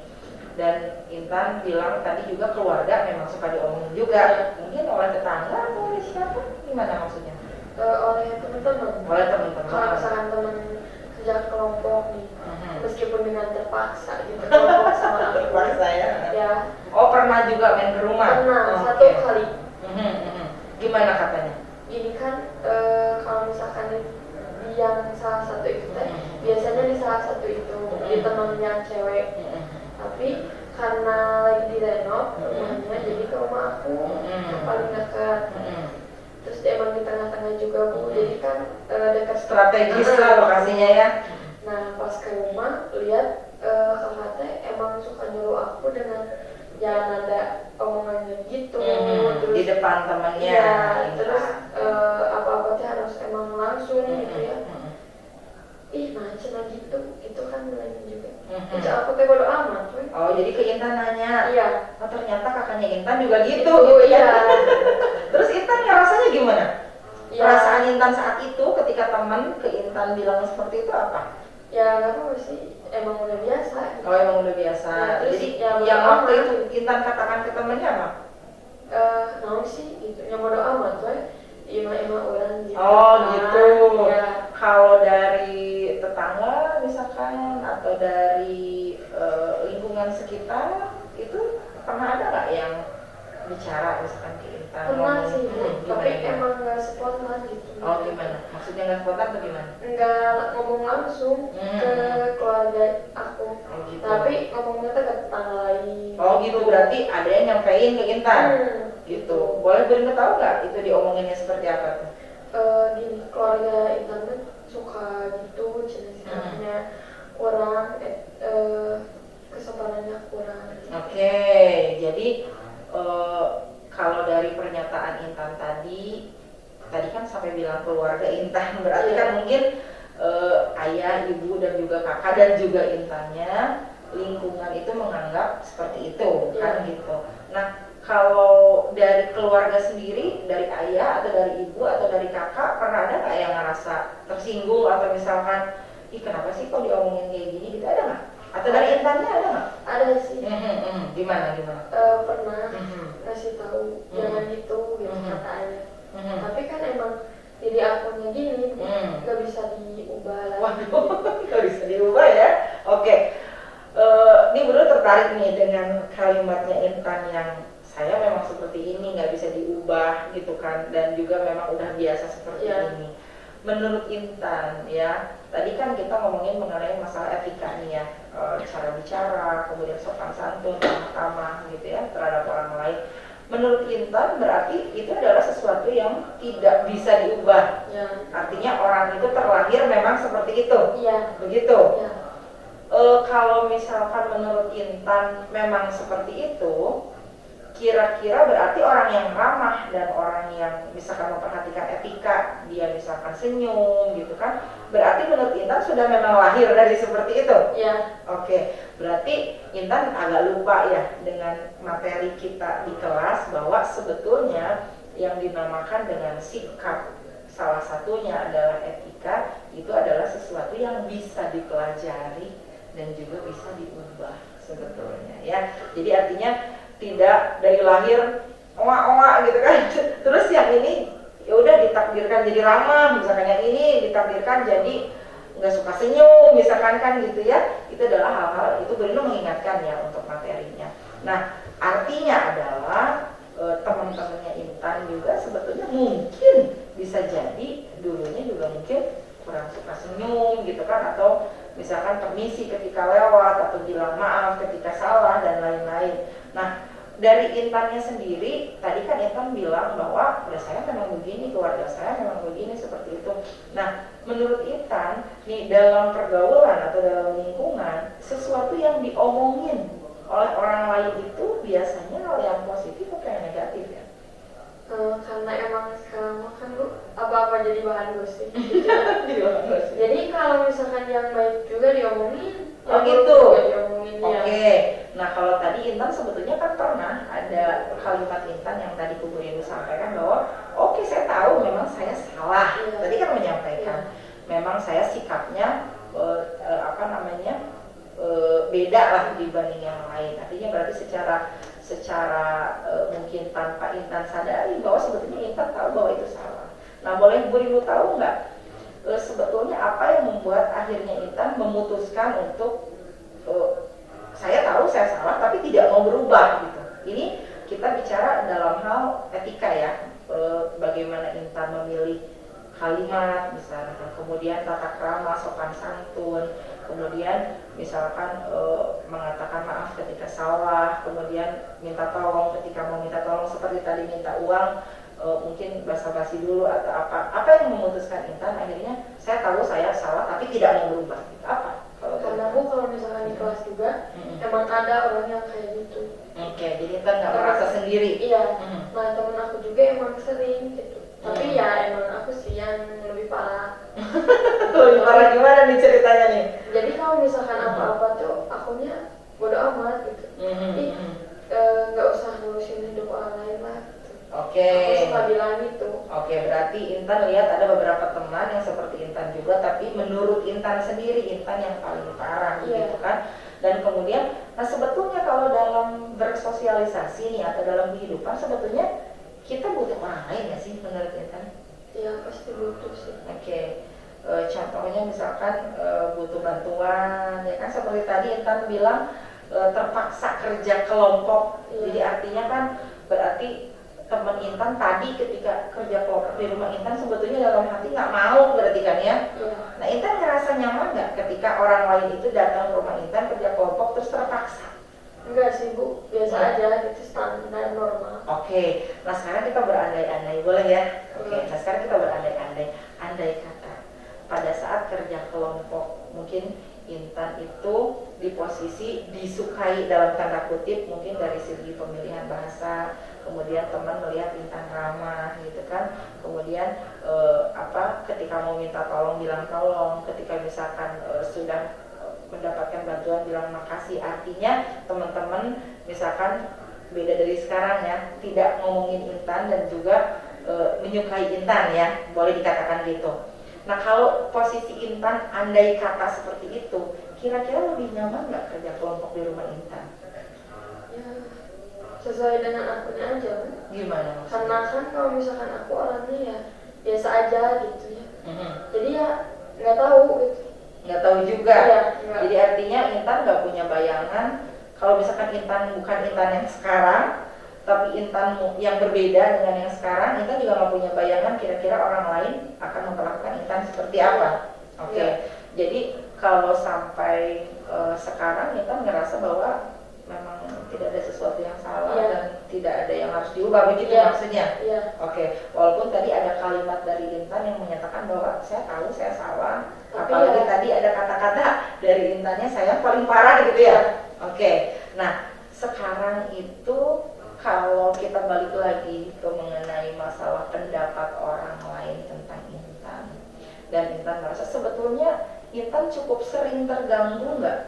Dan Intan bilang tadi juga keluarga memang suka diomongin juga. Mungkin oleh tetangga atau oleh siapa? Gimana maksudnya? Oleh teman-teman. Oleh teman-teman. Kalau misalkan teman kerja kelompok nih, meskipun dengan terpaksa gitu, kelompok sama aku. Terpaksa ya. Ya. Oh pernah juga main ke rumah? Pernah, satu kali. Gimana katanya? Ini kan kalau misalkan di yang salah satu itu biasanya di salah satu itu di teman yang cewek. Tapi karena lagi direnov rumahnya, jadi ke rumah aku yang paling dekat. Terus emang di tengah-tengah juga Bu, jadi kan dekat Strategis lah lokasinya ya. Nah pas ke rumah lihat kakak teh emang suka nyuruh aku dengan jangan ada omongannya gitu, terus di depan temannya. iya, terus apa-apa teh harus emang langsung gitu ya. Ih, nah cina gitu, itu kan lain juga. Terus aku teh bodo amat, we. Oh, jadi ke Intan nanya. Iya. Oh, ternyata kakaknya Intan juga gitu. Iya. Terus Intan rasanya gimana? Iya. Perasaan Intan saat itu ketika teman ke Intan bilang seperti itu apa? Ya nggak apa sih, emang udah biasa. Oh, emang udah biasa. Ya, terus Jadi ya, yang bodo waktu amat. itu Intan katakan ke temennya apa? Naon sih, gitu. Yang bodo amat, we. Ima-ima orang gitu. Oh, gitu. Ya. Kalau dari tetangga misalkan atau dari lingkungan sekitar itu pernah ada nggak yang bicara misalkan ke Intan? Pernah sih, tapi gimana? emang nggak spontan gitu. Oh, gimana? Maksudnya nggak spontan atau gimana? Nggak ngomong langsung ke keluarga aku, Oh, gitu. tapi ngomongnya tuh ke tetangga lain. Oh, gitu. Berarti ada yang nyampein ke Intan. Gitu. Boleh beri tahu nggak itu diomonginnya seperti apa tuh? Gini, keluarga Intan kan suka gitu, cina-cinanya kurang, kesopanannya kurang. Oke, jadi kalau dari pernyataan Intan tadi kan sampai bilang keluarga Intan, berarti kan mungkin ayah, ibu dan juga kakak dan juga Intannya, lingkungan itu menganggap seperti itu, kan gitu. Nah, kalau dari keluarga sendiri, dari ayah atau dari ibu atau dari kakak, pernah ada nggak yang ngerasa tersinggung atau misalkan, ih kenapa sih kok diomongin kayak gini gitu, ada nggak? Atau dari Intannya ada nggak? Ada sih. Gimana? Pernah ngasih tahu jangan gitu kata ayah. Tapi kan emang diri akunya gini, nggak bisa diubah lagi. Waduh, nggak bisa diubah ya. Oke. Ini bener tertarik nih dengan kalimatnya Intan yang saya memang seperti ini, nggak bisa diubah gitu kan, dan juga memang udah biasa seperti ini. Menurut Intan ya, tadi kan kita ngomongin mengenai masalah etika nih ya, cara bicara, kemudian sopan santun, ramah gitu ya terhadap orang lain. Menurut Intan berarti itu adalah sesuatu yang tidak bisa diubah. Artinya orang itu terlahir memang seperti itu. Begitu. Kalau misalkan menurut Intan memang seperti itu, kira-kira berarti orang yang ramah dan orang yang misalkan memperhatikan etika, dia misalkan senyum gitu kan, berarti menurut Intan sudah memang lahir dari seperti itu. Oke, berarti Intan agak lupa ya dengan materi kita di kelas bahwa sebetulnya yang dinamakan dengan sikap, salah satunya adalah etika, itu adalah sesuatu yang bisa dipelajari dan juga bisa diubah sebetulnya ya. Jadi artinya tidak dari lahir oa-oa gitu kan. Terus yang ini ya udah ditakdirkan jadi ramah, misalkan yang ini ditakdirkan jadi nggak suka senyum misalkan kan gitu ya. Itu adalah hal-hal itu Burino mengingatkan ya untuk materinya. Nah, artinya adalah teman-temannya Intan juga sebetulnya mungkin bisa jadi dulunya juga mungkin kurang suka senyum gitu kan, atau misalkan permisi ketika lewat atau bilang maaf ketika salah dan lain-lain. Nah, dari Intannya sendiri, tadi kan Intan bilang bahwa ya saya memang begini, keluarga saya memang begini, seperti itu. Nah, menurut Intan, nih dalam pergaulan atau dalam lingkungan, sesuatu yang diomongin oleh orang lain itu biasanya hal yang positif atau yang negatif ya? Karena emang sekarang kan Bu, apa-apa jadi bahan gosip. Jadi kalau misalkan yang baik juga diomongin, oh gitu. Diomongin. Oke. Nah, kalau tadi Intan sebetulnya kan pernah ada kalimat Intan yang tadi Bu Burino sampaikan bahwa oke, saya tahu memang saya salah. Tadi kan menyampaikan memang saya sikapnya beda lah dibanding yang lain. Artinya berarti secara mungkin tanpa Intan sadari bahwa sebetulnya Intan tahu bahwa itu salah. Nah, boleh Burino tahu nggak sebetulnya apa yang membuat akhirnya Intan memutuskan untuk saya tahu saya salah tapi tidak mau berubah gitu. Ini kita bicara dalam hal etika ya, bagaimana Intan memilih kalimat misalnya, kemudian tata krama, sopan santun, kemudian misalkan mengatakan maaf ketika salah, kemudian minta tolong ketika mau minta tolong, seperti tadi minta uang, mungkin basa-basi dulu atau apa yang memutuskan Intan akhirnya saya tahu saya salah tapi tidak mau berubah gitu. Apa? Karena Bu kalau misalkan di kelas ada orang yang kayak gitu. Oke, jadi Intan nggak merasa sendiri. Iya. Nah temen aku juga emang sering gitu. Tapi ya emang aku sih yang lebih parah. Lebih parah gimana nih ceritanya nih? Jadi kalau misalkan apa-apa tuh akunya bodo amat gitu. Nggak usah ngurusin hidup orang lain lah. Oke. Aku suka bilang gitu. Oke, berarti Intan lihat ada beberapa teman yang seperti Intan juga, tapi menurut Intan sendiri Intan yang paling parah gitu kan. Dan kemudian, nah sebetulnya kalau dalam bersosialisasi nih atau dalam kehidupan sebetulnya kita butuh orang lain nggak sih menurut Intan? Iya pasti butuh sih. Oke. Contohnya misalkan butuh bantuan, ya kan seperti tadi Intan bilang terpaksa kerja kelompok. Jadi artinya kan berarti teman Intan tadi ketika kerja kelompok di rumah Intan sebetulnya dalam hati nggak mau berarti kan ya? Nah Intan ngerasa nyaman nggak ketika orang lain itu datang ke rumah Intan kerja kelompok terus terpaksa? Enggak sih Bu, biasa aja gitu, standar normal. Oke, nah sekarang kita berandai-andai, boleh ya? Oke, nah sekarang kita berandai-andai. Andai kata pada saat kerja kelompok mungkin Intan itu di posisi disukai dalam tanda kutip, mungkin dari segi pemilihan bahasa, kemudian teman melihat Intan ramah gitu kan, kemudian ketika mau minta tolong bilang tolong, ketika misalkan sudah mendapatkan bantuan bilang makasih. Artinya teman-teman misalkan beda dari sekarang ya, tidak ngomongin Intan dan juga menyukai Intan ya, boleh dikatakan gitu. Nah kalau posisi Intan andai kata seperti itu, kira-kira lebih nyaman nggak kerja kelompok di rumah Intan? Ya sesuai dengan akunya aja. Gimana maksudnya? Karena kan kalau misalkan aku orangnya ya biasa aja gitu ya. Jadi ya nggak tahu gitu. Nggak tahu juga. Jadi artinya Intan nggak punya bayangan kalau misalkan Intan bukan Intan yang sekarang, tapi Intan yang berbeda dengan yang sekarang, Intan juga nggak punya bayangan kira-kira orang lain akan memperlakukan Intan seperti apa. Oke. Jadi kalau sampai sekarang Intan ngerasa bahwa memang tidak ada sesuatu yang salah dan tidak ada yang harus diubah, begitu maksudnya? Oke. Walaupun tadi ada kalimat dari Intan yang menyatakan bahwa saya tahu saya salah, apalagi tadi ada kata-kata dari Intannya saya paling parah gitu ya. Oke. Nah sekarang itu kalau kita balik lagi ke mengenai masalah pendapat orang lain tentang Intan, dan Intan merasa sebetulnya Intan cukup sering terganggu nggak?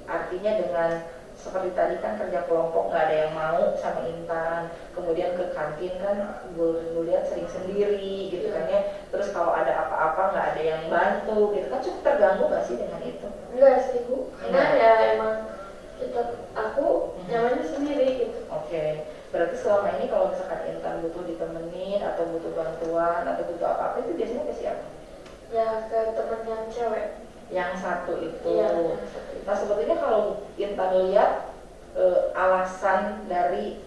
Artinya dengan seperti tadi kan kerja kelompok nggak ada yang mau sama Intan, kemudian ke kantin kan gue lihat sering sendiri gitu kan ya, terus kalau ada apa-apa nggak ada yang bantu gitu kan, cukup terganggu nggak sih dengan itu? Enggak sih Bu, karena ya emang aku nyamannya sendiri gitu. Oke. Berarti selama ini kalau misalkan Intan butuh ditemenin atau butuh bantuan atau butuh apa-apa itu biasanya ke siapa? Ya ke temen yang cewek. Yang satu itu. Nah sebetulnya kalau Intan lihat alasan dari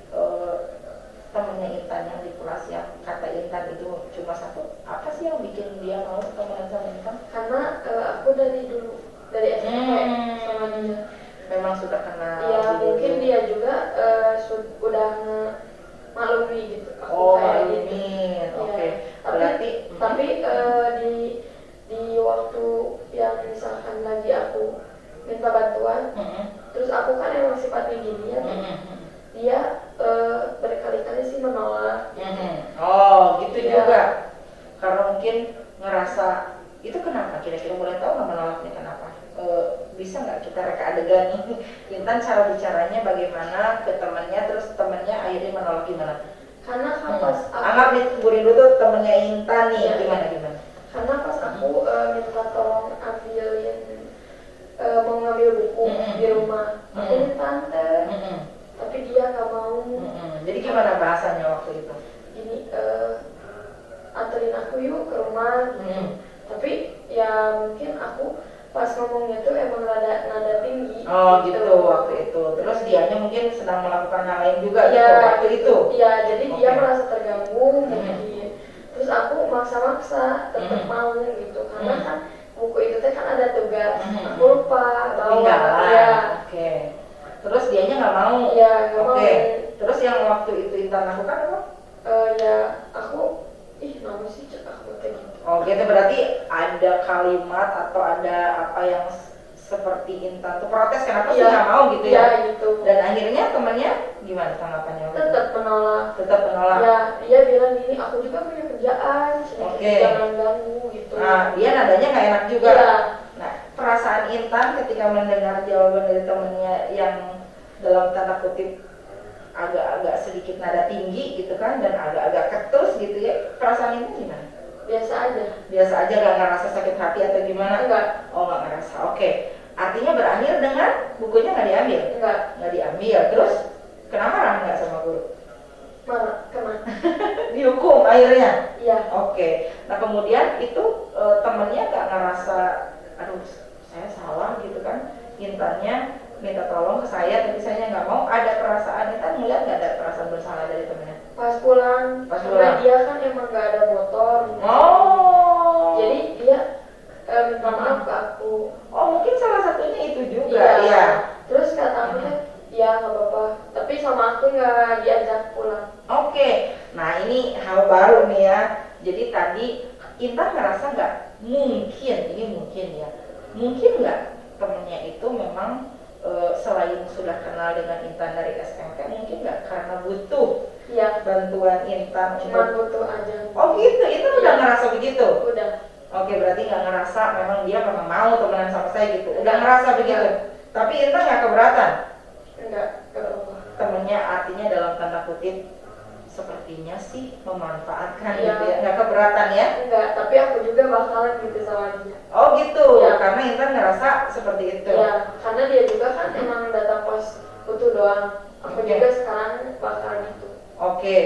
temennya Intan yang di kelas yang kata Intan itu cuma satu, apa sih yang bikin dia mau temenan sama Intan? Karena aku dari dulu, dari SMP sama dia. Memang sudah kenal. Ya mungkin dia juga udah maklumi gitu. Aku maklumi. Oke. Berarti tapi di waktu yang misalkan lagi aku minta bantuan, terus aku kan emang sifatnya gini ya, dia berkali-kali sih menolak. Oh gitu juga. Karena mungkin ngerasa itu kenapa? Kira-kira boleh tahu nggak menolaknya kenapa? Bisa nggak kita reka adegan Intan cara bicaranya bagaimana ke temannya, terus temannya akhirnya menolak gimana? Karena kan pas anggap nih Bu Rindu tuh temennya Intan nih, gimana? Karena pas aku minta tolong ambilin mau ngambil buku di rumah, aku minta anter, tapi dia nggak mau. Jadi gimana bahasanya waktu itu? Gini, anterin aku yuk ke rumah. Tapi ya mungkin aku pas ngomongnya tuh emang nada tinggi. Oh gitu waktu itu. Terus dianya mungkin sedang melakukan hal lain juga gitu waktu itu. Iya, jadi dia merasa terganggu mungkin. Terus aku maksa-maksa tetap mau gitu, karena kan buku itu teh kan ada tugas. Aku lupa bawa. Oke. Terus dianya nggak mau. Iya, nggak mau. Terus yang waktu itu Intan lakukan apa? Ya aku mau sih aku kayak gitu. Oh gitu, berarti ada kalimat atau ada apa yang seperti Intan tuh protes kenapa sih Iya. nggak mau gitu Iya, ya? gitu. Dan akhirnya temennya gimana tanggapannya? Tetap menolak. Tetap menolak. Ya, dia bilang gini, aku juga punya kerjaan, Oke. jangan ganggu gitu. Nah, dia nadanya nggak enak juga. Iya. Nah, perasaan Intan ketika mendengar jawaban dari temennya yang dalam tanda kutip agak-agak sedikit nada tinggi gitu kan, dan agak-agak ketus gitu ya, perasaan Intan gimana? Biasa aja. Biasa aja, gak ngerasa sakit hati atau gimana? Enggak. Oh, gak ngerasa. Oke. Artinya berakhir dengan bukunya nggak diambil? Enggak. Nggak diambil. Terus kenapa marah nggak sama guru? Marah, kena. Dihukum akhirnya? Iya. Oke. Nah kemudian itu temennya nggak ngerasa, aduh saya salah gitu kan, Intannya minta tolong ke saya tapi saya nggak mau. Ada perasaan, Intan ngeliat nggak ada perasaan bersalah dari temennya? Pas pulang, Pas karena pulang. dia kan emang nggak ada motor. Oh. Jadi dia minta maaf ke aku. Oh mungkin salah satunya itu juga. Iya. Iya. Terus kata aku ya nggak apa-apa. Tapi sama aku nggak diajak pulang. Oke. Nah ini hal baru nih ya. Jadi tadi Intan ngerasa nggak mungkin, ini mungkin ya, mungkin nggak temennya itu memang selain sudah kenal dengan Intan dari SMP, mungkin nggak karena butuh Iya. bantuan Intan Cuma untuk... butuh aja. Oh gitu, Intan udah ngerasa begitu? Udah. Oke, berarti nggak ngerasa memang dia memang mau temenan sama saya gitu. Udah ngerasa begitu. Tapi Intan nggak keberatan? Enggak apa-apa. Temennya artinya dalam tanda kutip sepertinya sih memanfaatkan Iya. gitu ya. Nggak keberatan ya? Enggak, tapi aku juga bakalan gitu sama dia. Oh gitu, Iya. karena Intan ngerasa seperti itu. Iya, karena dia juga kan emang datang pas butuh doang. Aku Oke. juga sekarang bakal gitu. Oke,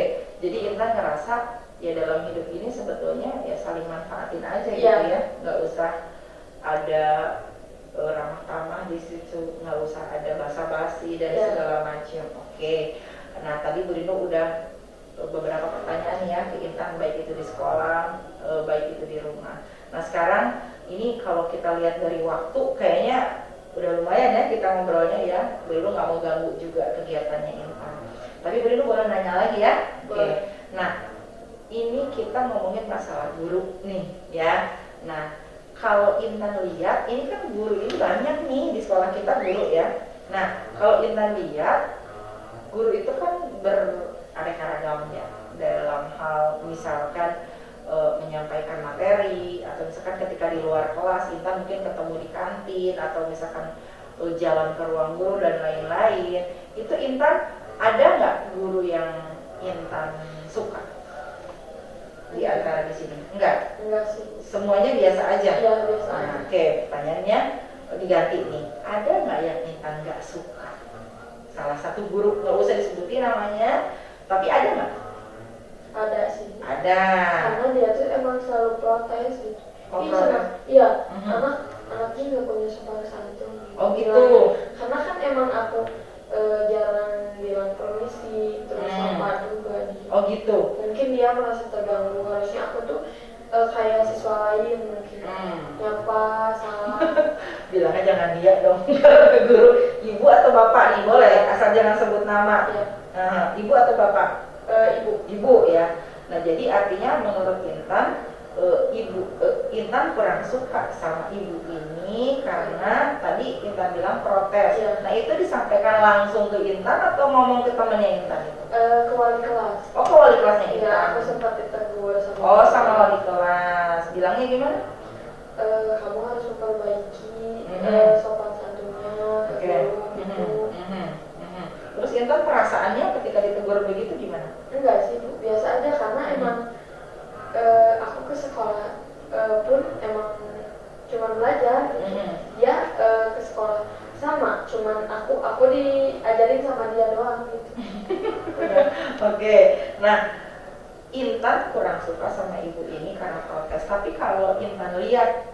jadi Intan ngerasa ya dalam hidup ini sebetulnya ya saling manfaatin aja gitu Iya. ya, nggak usah ada ramah tamah di situ, nggak usah ada basa-basi dan Iya. segala macam. Oke, nah tadi Bu Rino udah beberapa pertanyaan ya ke Intan, baik itu di sekolah, baik itu di rumah. Nah sekarang ini kalau kita lihat dari waktu kayaknya udah lumayan ya kita ngobrolnya ya. Bu Rino nggak mau ganggu juga kegiatannya Intan. Tapi Bu Rino boleh nanya lagi ya? Oke. Boleh. Nah ini kita ngomongin masalah guru nih ya. Nah kalau Intan lihat, ini kan guru ini banyak nih di sekolah kita guru ya. Nah kalau Intan lihat, guru itu kan beraneka ragam ya dalam hal misalkan menyampaikan materi, atau misalkan ketika di luar kelas Intan mungkin ketemu di kantin, atau misalkan jalan ke ruang guru dan lain-lain. Itu Intan ada nggak guru yang Intan suka di antara di sini? Enggak? Enggak sih. Semuanya biasa aja? Iya, biasa aja. Nah, oke, pertanyaannya diganti nih. Ada nggak yang Intan nggak suka? Salah satu guru, nggak usah disebutin namanya, tapi ada nggak? Ada sih. Ada. Karena dia tuh emang selalu protes gitu. Oh, Ih, protes? iya, Mhm. anaknya nggak punya sopan santun. Oh, gitu. Bilangnya. Karena kan emang aku jarang bilang permisi, terus Hmm. apa juga dia. Oh gitu. Mungkin dia merasa terganggu, harusnya aku tuh kayak siswa lain mungkin. Nyapa, salam. Bilangnya jangan dia dong. Guru, ibu atau bapak nih boleh, asal jangan sebut nama. Iya. Nah, ibu atau bapak? Ibu. Ibu ya. Nah jadi artinya menurut Intan, Intan kurang suka sama ibu ini karena tadi Intan bilang protes. Iya. Nah itu disampaikan langsung ke Intan atau ngomong ke temennya Intan itu? Ke wali kelas. Oh ke wali kelasnya Iya, Intan. aku sempat ditegur sama. Oh sama wali kelas. Bilangnya gimana? Kamu harus memperbaiki sopan santunnya ke Oke. guru gitu. Terus Intan perasaannya ketika ditegur begitu gimana? Enggak sih Bu, biasa aja karena emang aku ke sekolah pun emang cuma belajar gitu. Dia ke sekolah sama, cuman aku diajarin sama dia doang gitu. Oke, nah Intan kurang suka sama ibu ini karena protes. Tapi kalau Intan lihat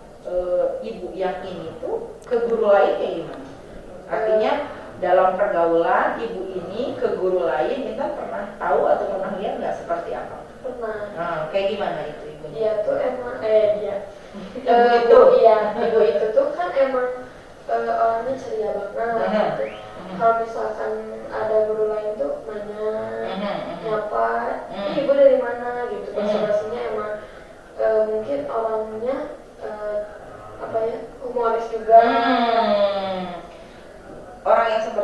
ibu yang ini tuh ke guru lain kayak gimana? Artinya dalam pergaulan ibu ini ke guru lain, Intan pernah tahu atau pernah lihat nggak seperti apa? Pernah. Nah, kayak gimana itu ibunya? Dia tuh emang dia. Ibu itu? Ibu itu tuh kan emang orangnya ceria banget gitu. Kalau misalkan ada guru lain tuh nanya, nyapa, ibu dari mana gitu. Basa-basinya emang mungkin orangnya humoris juga.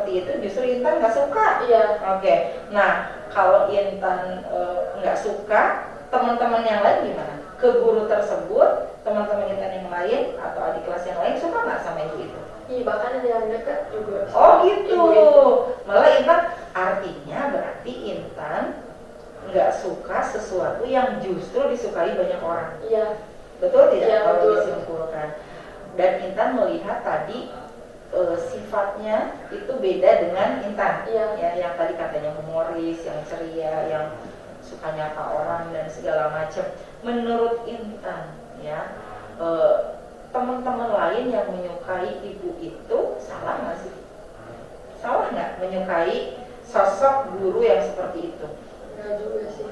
seperti itu justru Intan nggak suka. Iya. Oke. Nah, kalau Intan nggak suka, teman-teman yang lain gimana? Ke guru tersebut, teman-teman Intan yang lain atau adik kelas yang lain suka nggak sama ibu itu? Iya, bahkan ada yang dekat juga. Oh gitu. Ibu itu. Malah Intan artinya berarti Intan nggak suka sesuatu yang justru disukai banyak orang. Iya. Betul tidak? Iya, Kalau betul. disimpulkan. Dan Intan melihat tadi sifatnya itu beda dengan Intan. Iya. Ya, yang tadi katanya humoris, yang ceria, yang suka nyapa orang dan segala macam. Menurut Intan, ya, teman-teman lain yang menyukai ibu itu salah nggak sih? Salah nggak menyukai sosok guru yang seperti itu? Nggak juga sih.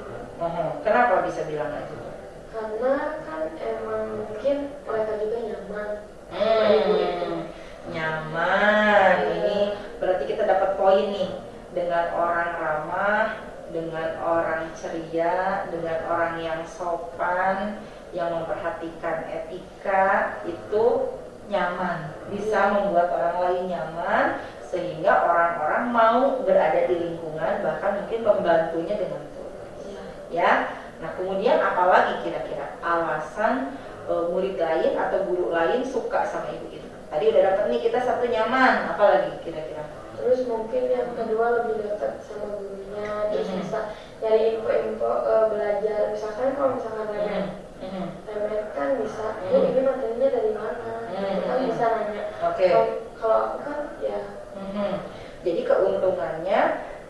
Kenapa bisa bilang nggak juga? Karena kan emang mungkin mereka juga nyaman sama ibu itu. Nyaman. Ini berarti kita dapat poin nih, dengan orang ramah, dengan orang ceria, dengan orang yang sopan, yang memperhatikan etika, itu nyaman, bisa membuat orang lain nyaman, sehingga orang-orang mau berada di lingkungan, bahkan mungkin membantunya dengan tulus. Ya. Nah, kemudian apalagi kira-kira alasan murid lain atau guru lain suka sama ibu itu? Tadi udah dapet nih kita satu nyaman, apalagi kira-kira? Terus mungkin yang kedua lebih dekat sama gurunya, terus bisa nyari info-info belajar. Misalkan kalau misalkan remet kan bisa, ini materinya dari mana? Kan bisa nanya. Oke. Kalau aku kan ya. Jadi keuntungannya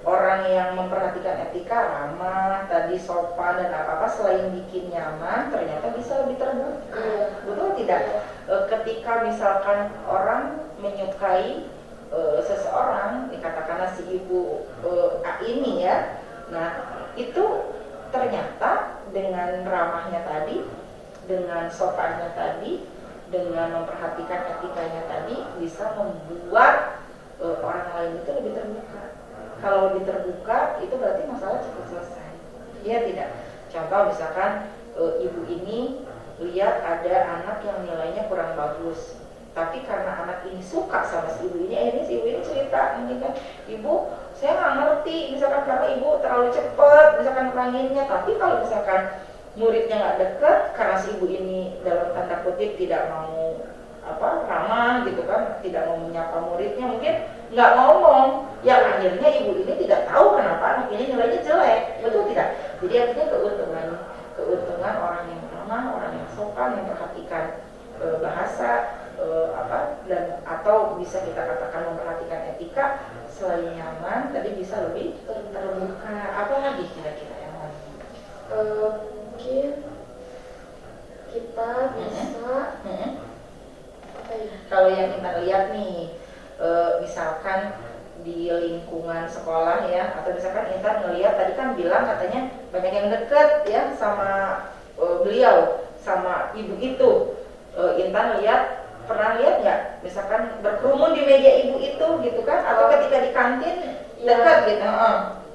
orang yang memperhatikan etika, ramah, tadi sopan dan apa-apa, selain bikin nyaman, ternyata bisa lebih terbuka. Betul tidak? Ketika misalkan orang menyukai seseorang, dikatakanlah si ibu ini ya, nah itu ternyata dengan ramahnya tadi, dengan sopannya tadi, dengan memperhatikan etikanya tadi, bisa membuat orang lain itu lebih terbuka. Kalau lebih terbuka, itu berarti masalah cepat selesai. Iya tidak? Contoh misalkan ibu ini lihat ada anak yang nilainya kurang bagus, tapi karena anak ini suka sama si ibu ini, akhirnya si ibu ini cerita, mungkin kan, ibu saya nggak ngerti, misalkan karena ibu terlalu cepat, misalkan neranginnya. Tapi kalau misalkan muridnya nggak deket, karena si ibu ini dalam tanda kutip tidak mau ramah gitu kan, tidak mau menyapa muridnya, mungkin nggak ngomong, yang akhirnya ibu ini tidak tahu kenapa anak ini nilainya jelek. Betul tidak? Jadi artinya keuntungan orang yang ramah, orang yang sopan, yang perhatikan bahasa dan atau bisa kita katakan memperhatikan etika, selain nyaman tadi bisa lebih terbuka. Apa lagi kira-kira yang lain? Mungkin kita bisa apa ya? Kalau yang kita lihat nih, misalkan di lingkungan sekolah ya, atau misalkan Intan ngelihat tadi kan bilang katanya banyak yang deket ya sama beliau, sama ibu itu. Intan pernah lihat nggak misalkan berkerumun di meja ibu itu gitu kan, atau ketika di kantin dekat gitu?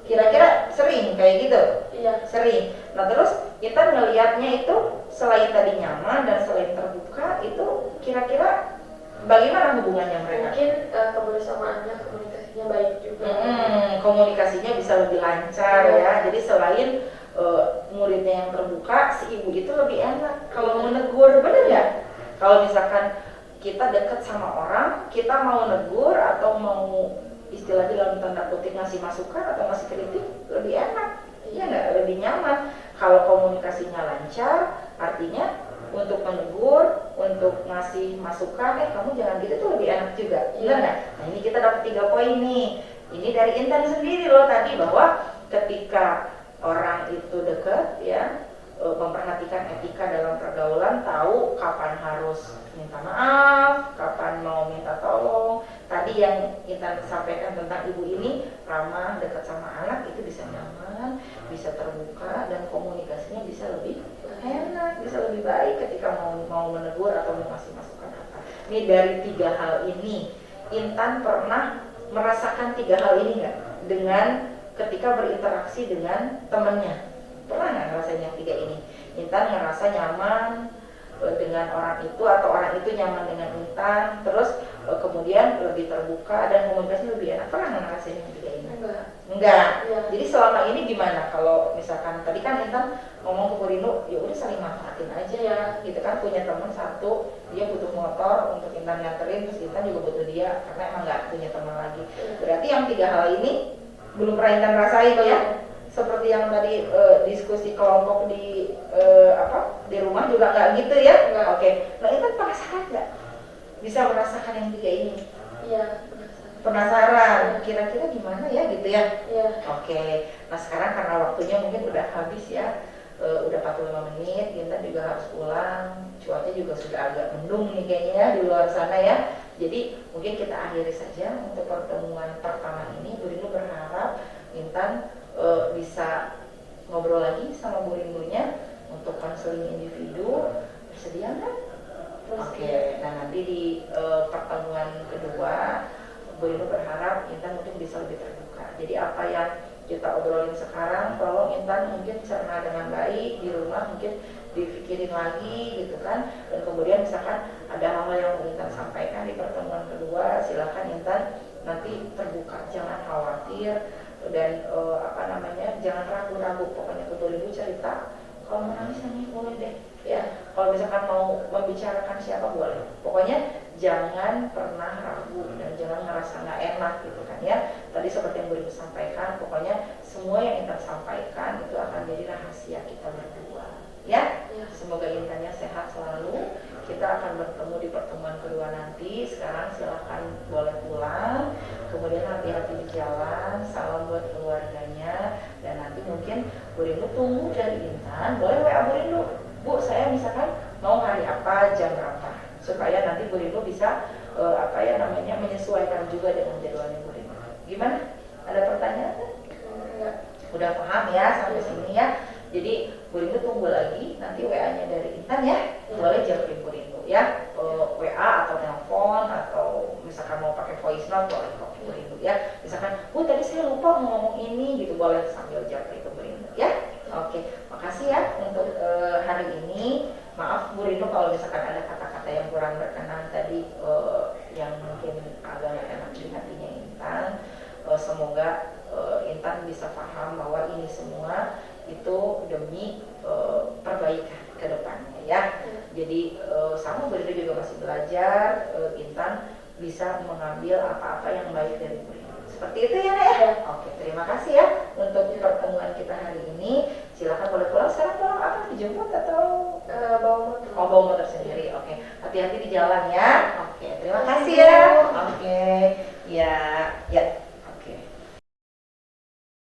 Kira-kira sering kayak gitu? Iya. Sering. Nah terus kita ngelihatnya itu selain tadi nyaman dan selain terbuka, itu kira-kira bagaimana hubungannya mereka? Mungkin kebersamaannya, komunikasinya baik juga. Komunikasinya bisa lebih lancar ya. Jadi selain muridnya yang terbuka, si ibu itu lebih enak kalau mau negur, bener nggak? Kalau misalkan kita dekat sama orang, kita mau negur atau mau istilahnya dalam tanda kutip ngasih masukan atau ngasih kritik, lebih enak, ya nggak? Lebih nyaman. Kalau komunikasinya lancar, artinya untuk menegur, untuk ngasih masukan, kamu jangan gitu, tuh lebih enak juga, benar nggak? Nah ini kita dapat 3 poin nih. Ini dari Intan sendiri loh tadi, bahwa ketika orang itu dekat ya, memperhatikan etika dalam pergaulan, tahu kapan harus minta maaf, kapan mau minta tolong. Tadi yang kita sampaikan tentang ibu ini ramah, dekat sama anak, itu bisa nyaman, bisa terbuka, dan komunikasinya bisa lebih enak, bisa lebih baik ketika mau menegur atau mau kasih masukan apa. Ini dari 3 hal ini, Intan pernah merasakan 3 hal ini nggak? Dengan ketika berinteraksi dengan temannya, pernah nggak ngerasain yang 3 ini? Intan ngerasa nyaman, dengan orang itu atau orang itu nyaman dengan Intan, terus kemudian lebih terbuka dan komunikasinya lebih enak. Pernah ngerasain yang tiga ini? Enggak. Ya. Jadi selama ini gimana kalau misalkan tadi kan Intan ngomong ke Bu Rinu, ya udah saling manfaatin aja ya, gitu kan, punya teman satu, dia butuh motor untuk Intan nganterin, terus Intan juga butuh dia karena emang nggak punya teman lagi. Berarti yang tiga hal ini belum pernah Intan rasain ya? Seperti yang tadi diskusi kelompok di di rumah juga nggak gitu ya? Oke. Nah Intan penasaran nggak bisa merasakan yang tiga ini? Iya. Penasaran, kira-kira gimana ya gitu ya? Iya. Oke. Nah sekarang karena waktunya mungkin udah habis ya. Udah 45 menit, Intan juga harus pulang. Cuaca juga sudah agak mendung nih kayaknya ya, di luar sana ya. Jadi mungkin kita akhiri saja untuk pertemuan pertama ini. Bu Rinu berharap Intan bisa ngobrol lagi sama Bu Rinunya untuk konseling individu. Bersedia nggak? Oke. Nah nanti di pertemuan kedua Bu Rinu berharap Intan mungkin bisa lebih terbuka. Jadi apa yang kita obrolin sekarang, tolong Intan mungkin cerna dengan baik di rumah, mungkin dipikirin lagi gitu kan. Dan kemudian misalkan ada hal-hal yang Intan sampaikan di pertemuan kedua, silakan Intan nanti terbuka, jangan khawatir dan jangan ragu-ragu. Pokoknya ke Bu Rinu cerita, kalau mau nangis boleh deh ya, kalau misalkan mau membicarakan siapa boleh, pokoknya jangan pernah ragu dan jangan ngerasa nggak enak gitu kan ya. Tadi seperti yang Bu Rinu sampaikan, pokoknya semua yang Intan sampaikan itu akan jadi rahasia kita berdua ya. Semoga Intannya sehat selalu. Kita akan bertemu di pertemuan kedua nanti. Sekarang silahkan boleh pulang, kemudian hati-hati di jalan, salam buat keluarganya, dan nanti mungkin Bu Rinu tunggu dari Intan. Boleh WA Bu Rinu, Bu saya misalkan mau hari apa, jam berapa, supaya nanti Bu Rinu bisa menyesuaikan juga dengan jadwalnya Bu Rinu. Gimana? Ada pertanyaan? Enggak. Udah paham ya sampai sini ya. Jadi Bu Rinu tunggu lagi nanti WA-nya dari Intan ya. Boleh jawabin Bu Rinu ya. WA atau telepon atau misalkan mau pakai voice note boleh kok Bu Rinu ya. Misalkan Bu tadi saya lupa mau ngomong ini gitu, boleh sambil jawab itu Bu Rinu ya. Oke, makasih ya untuk hari ini. Maaf Bu Rinu kalau misalkan ada kata-kata yang kurang berkenan tadi yang mungkin agak gak enak di hatinya Intan. Semoga Intan bisa paham bahwa ini semua itu demi perbaikan ke depannya ya. Jadi sama Bu Rinu juga masih belajar, Intan bisa mengambil apa-apa yang baik dari Bu Rinu. Seperti itu ya Nek ya? Oke, terima kasih ya untuk pertemuan kita hari ini. Silakan boleh pulang. Sekarang pulang apa? Dijemput atau Bawa motor. Oh, bawa motor sendiri. Oke, hati-hati di jalan ya. Oke, terima kasih ya. Oke, ya, ya.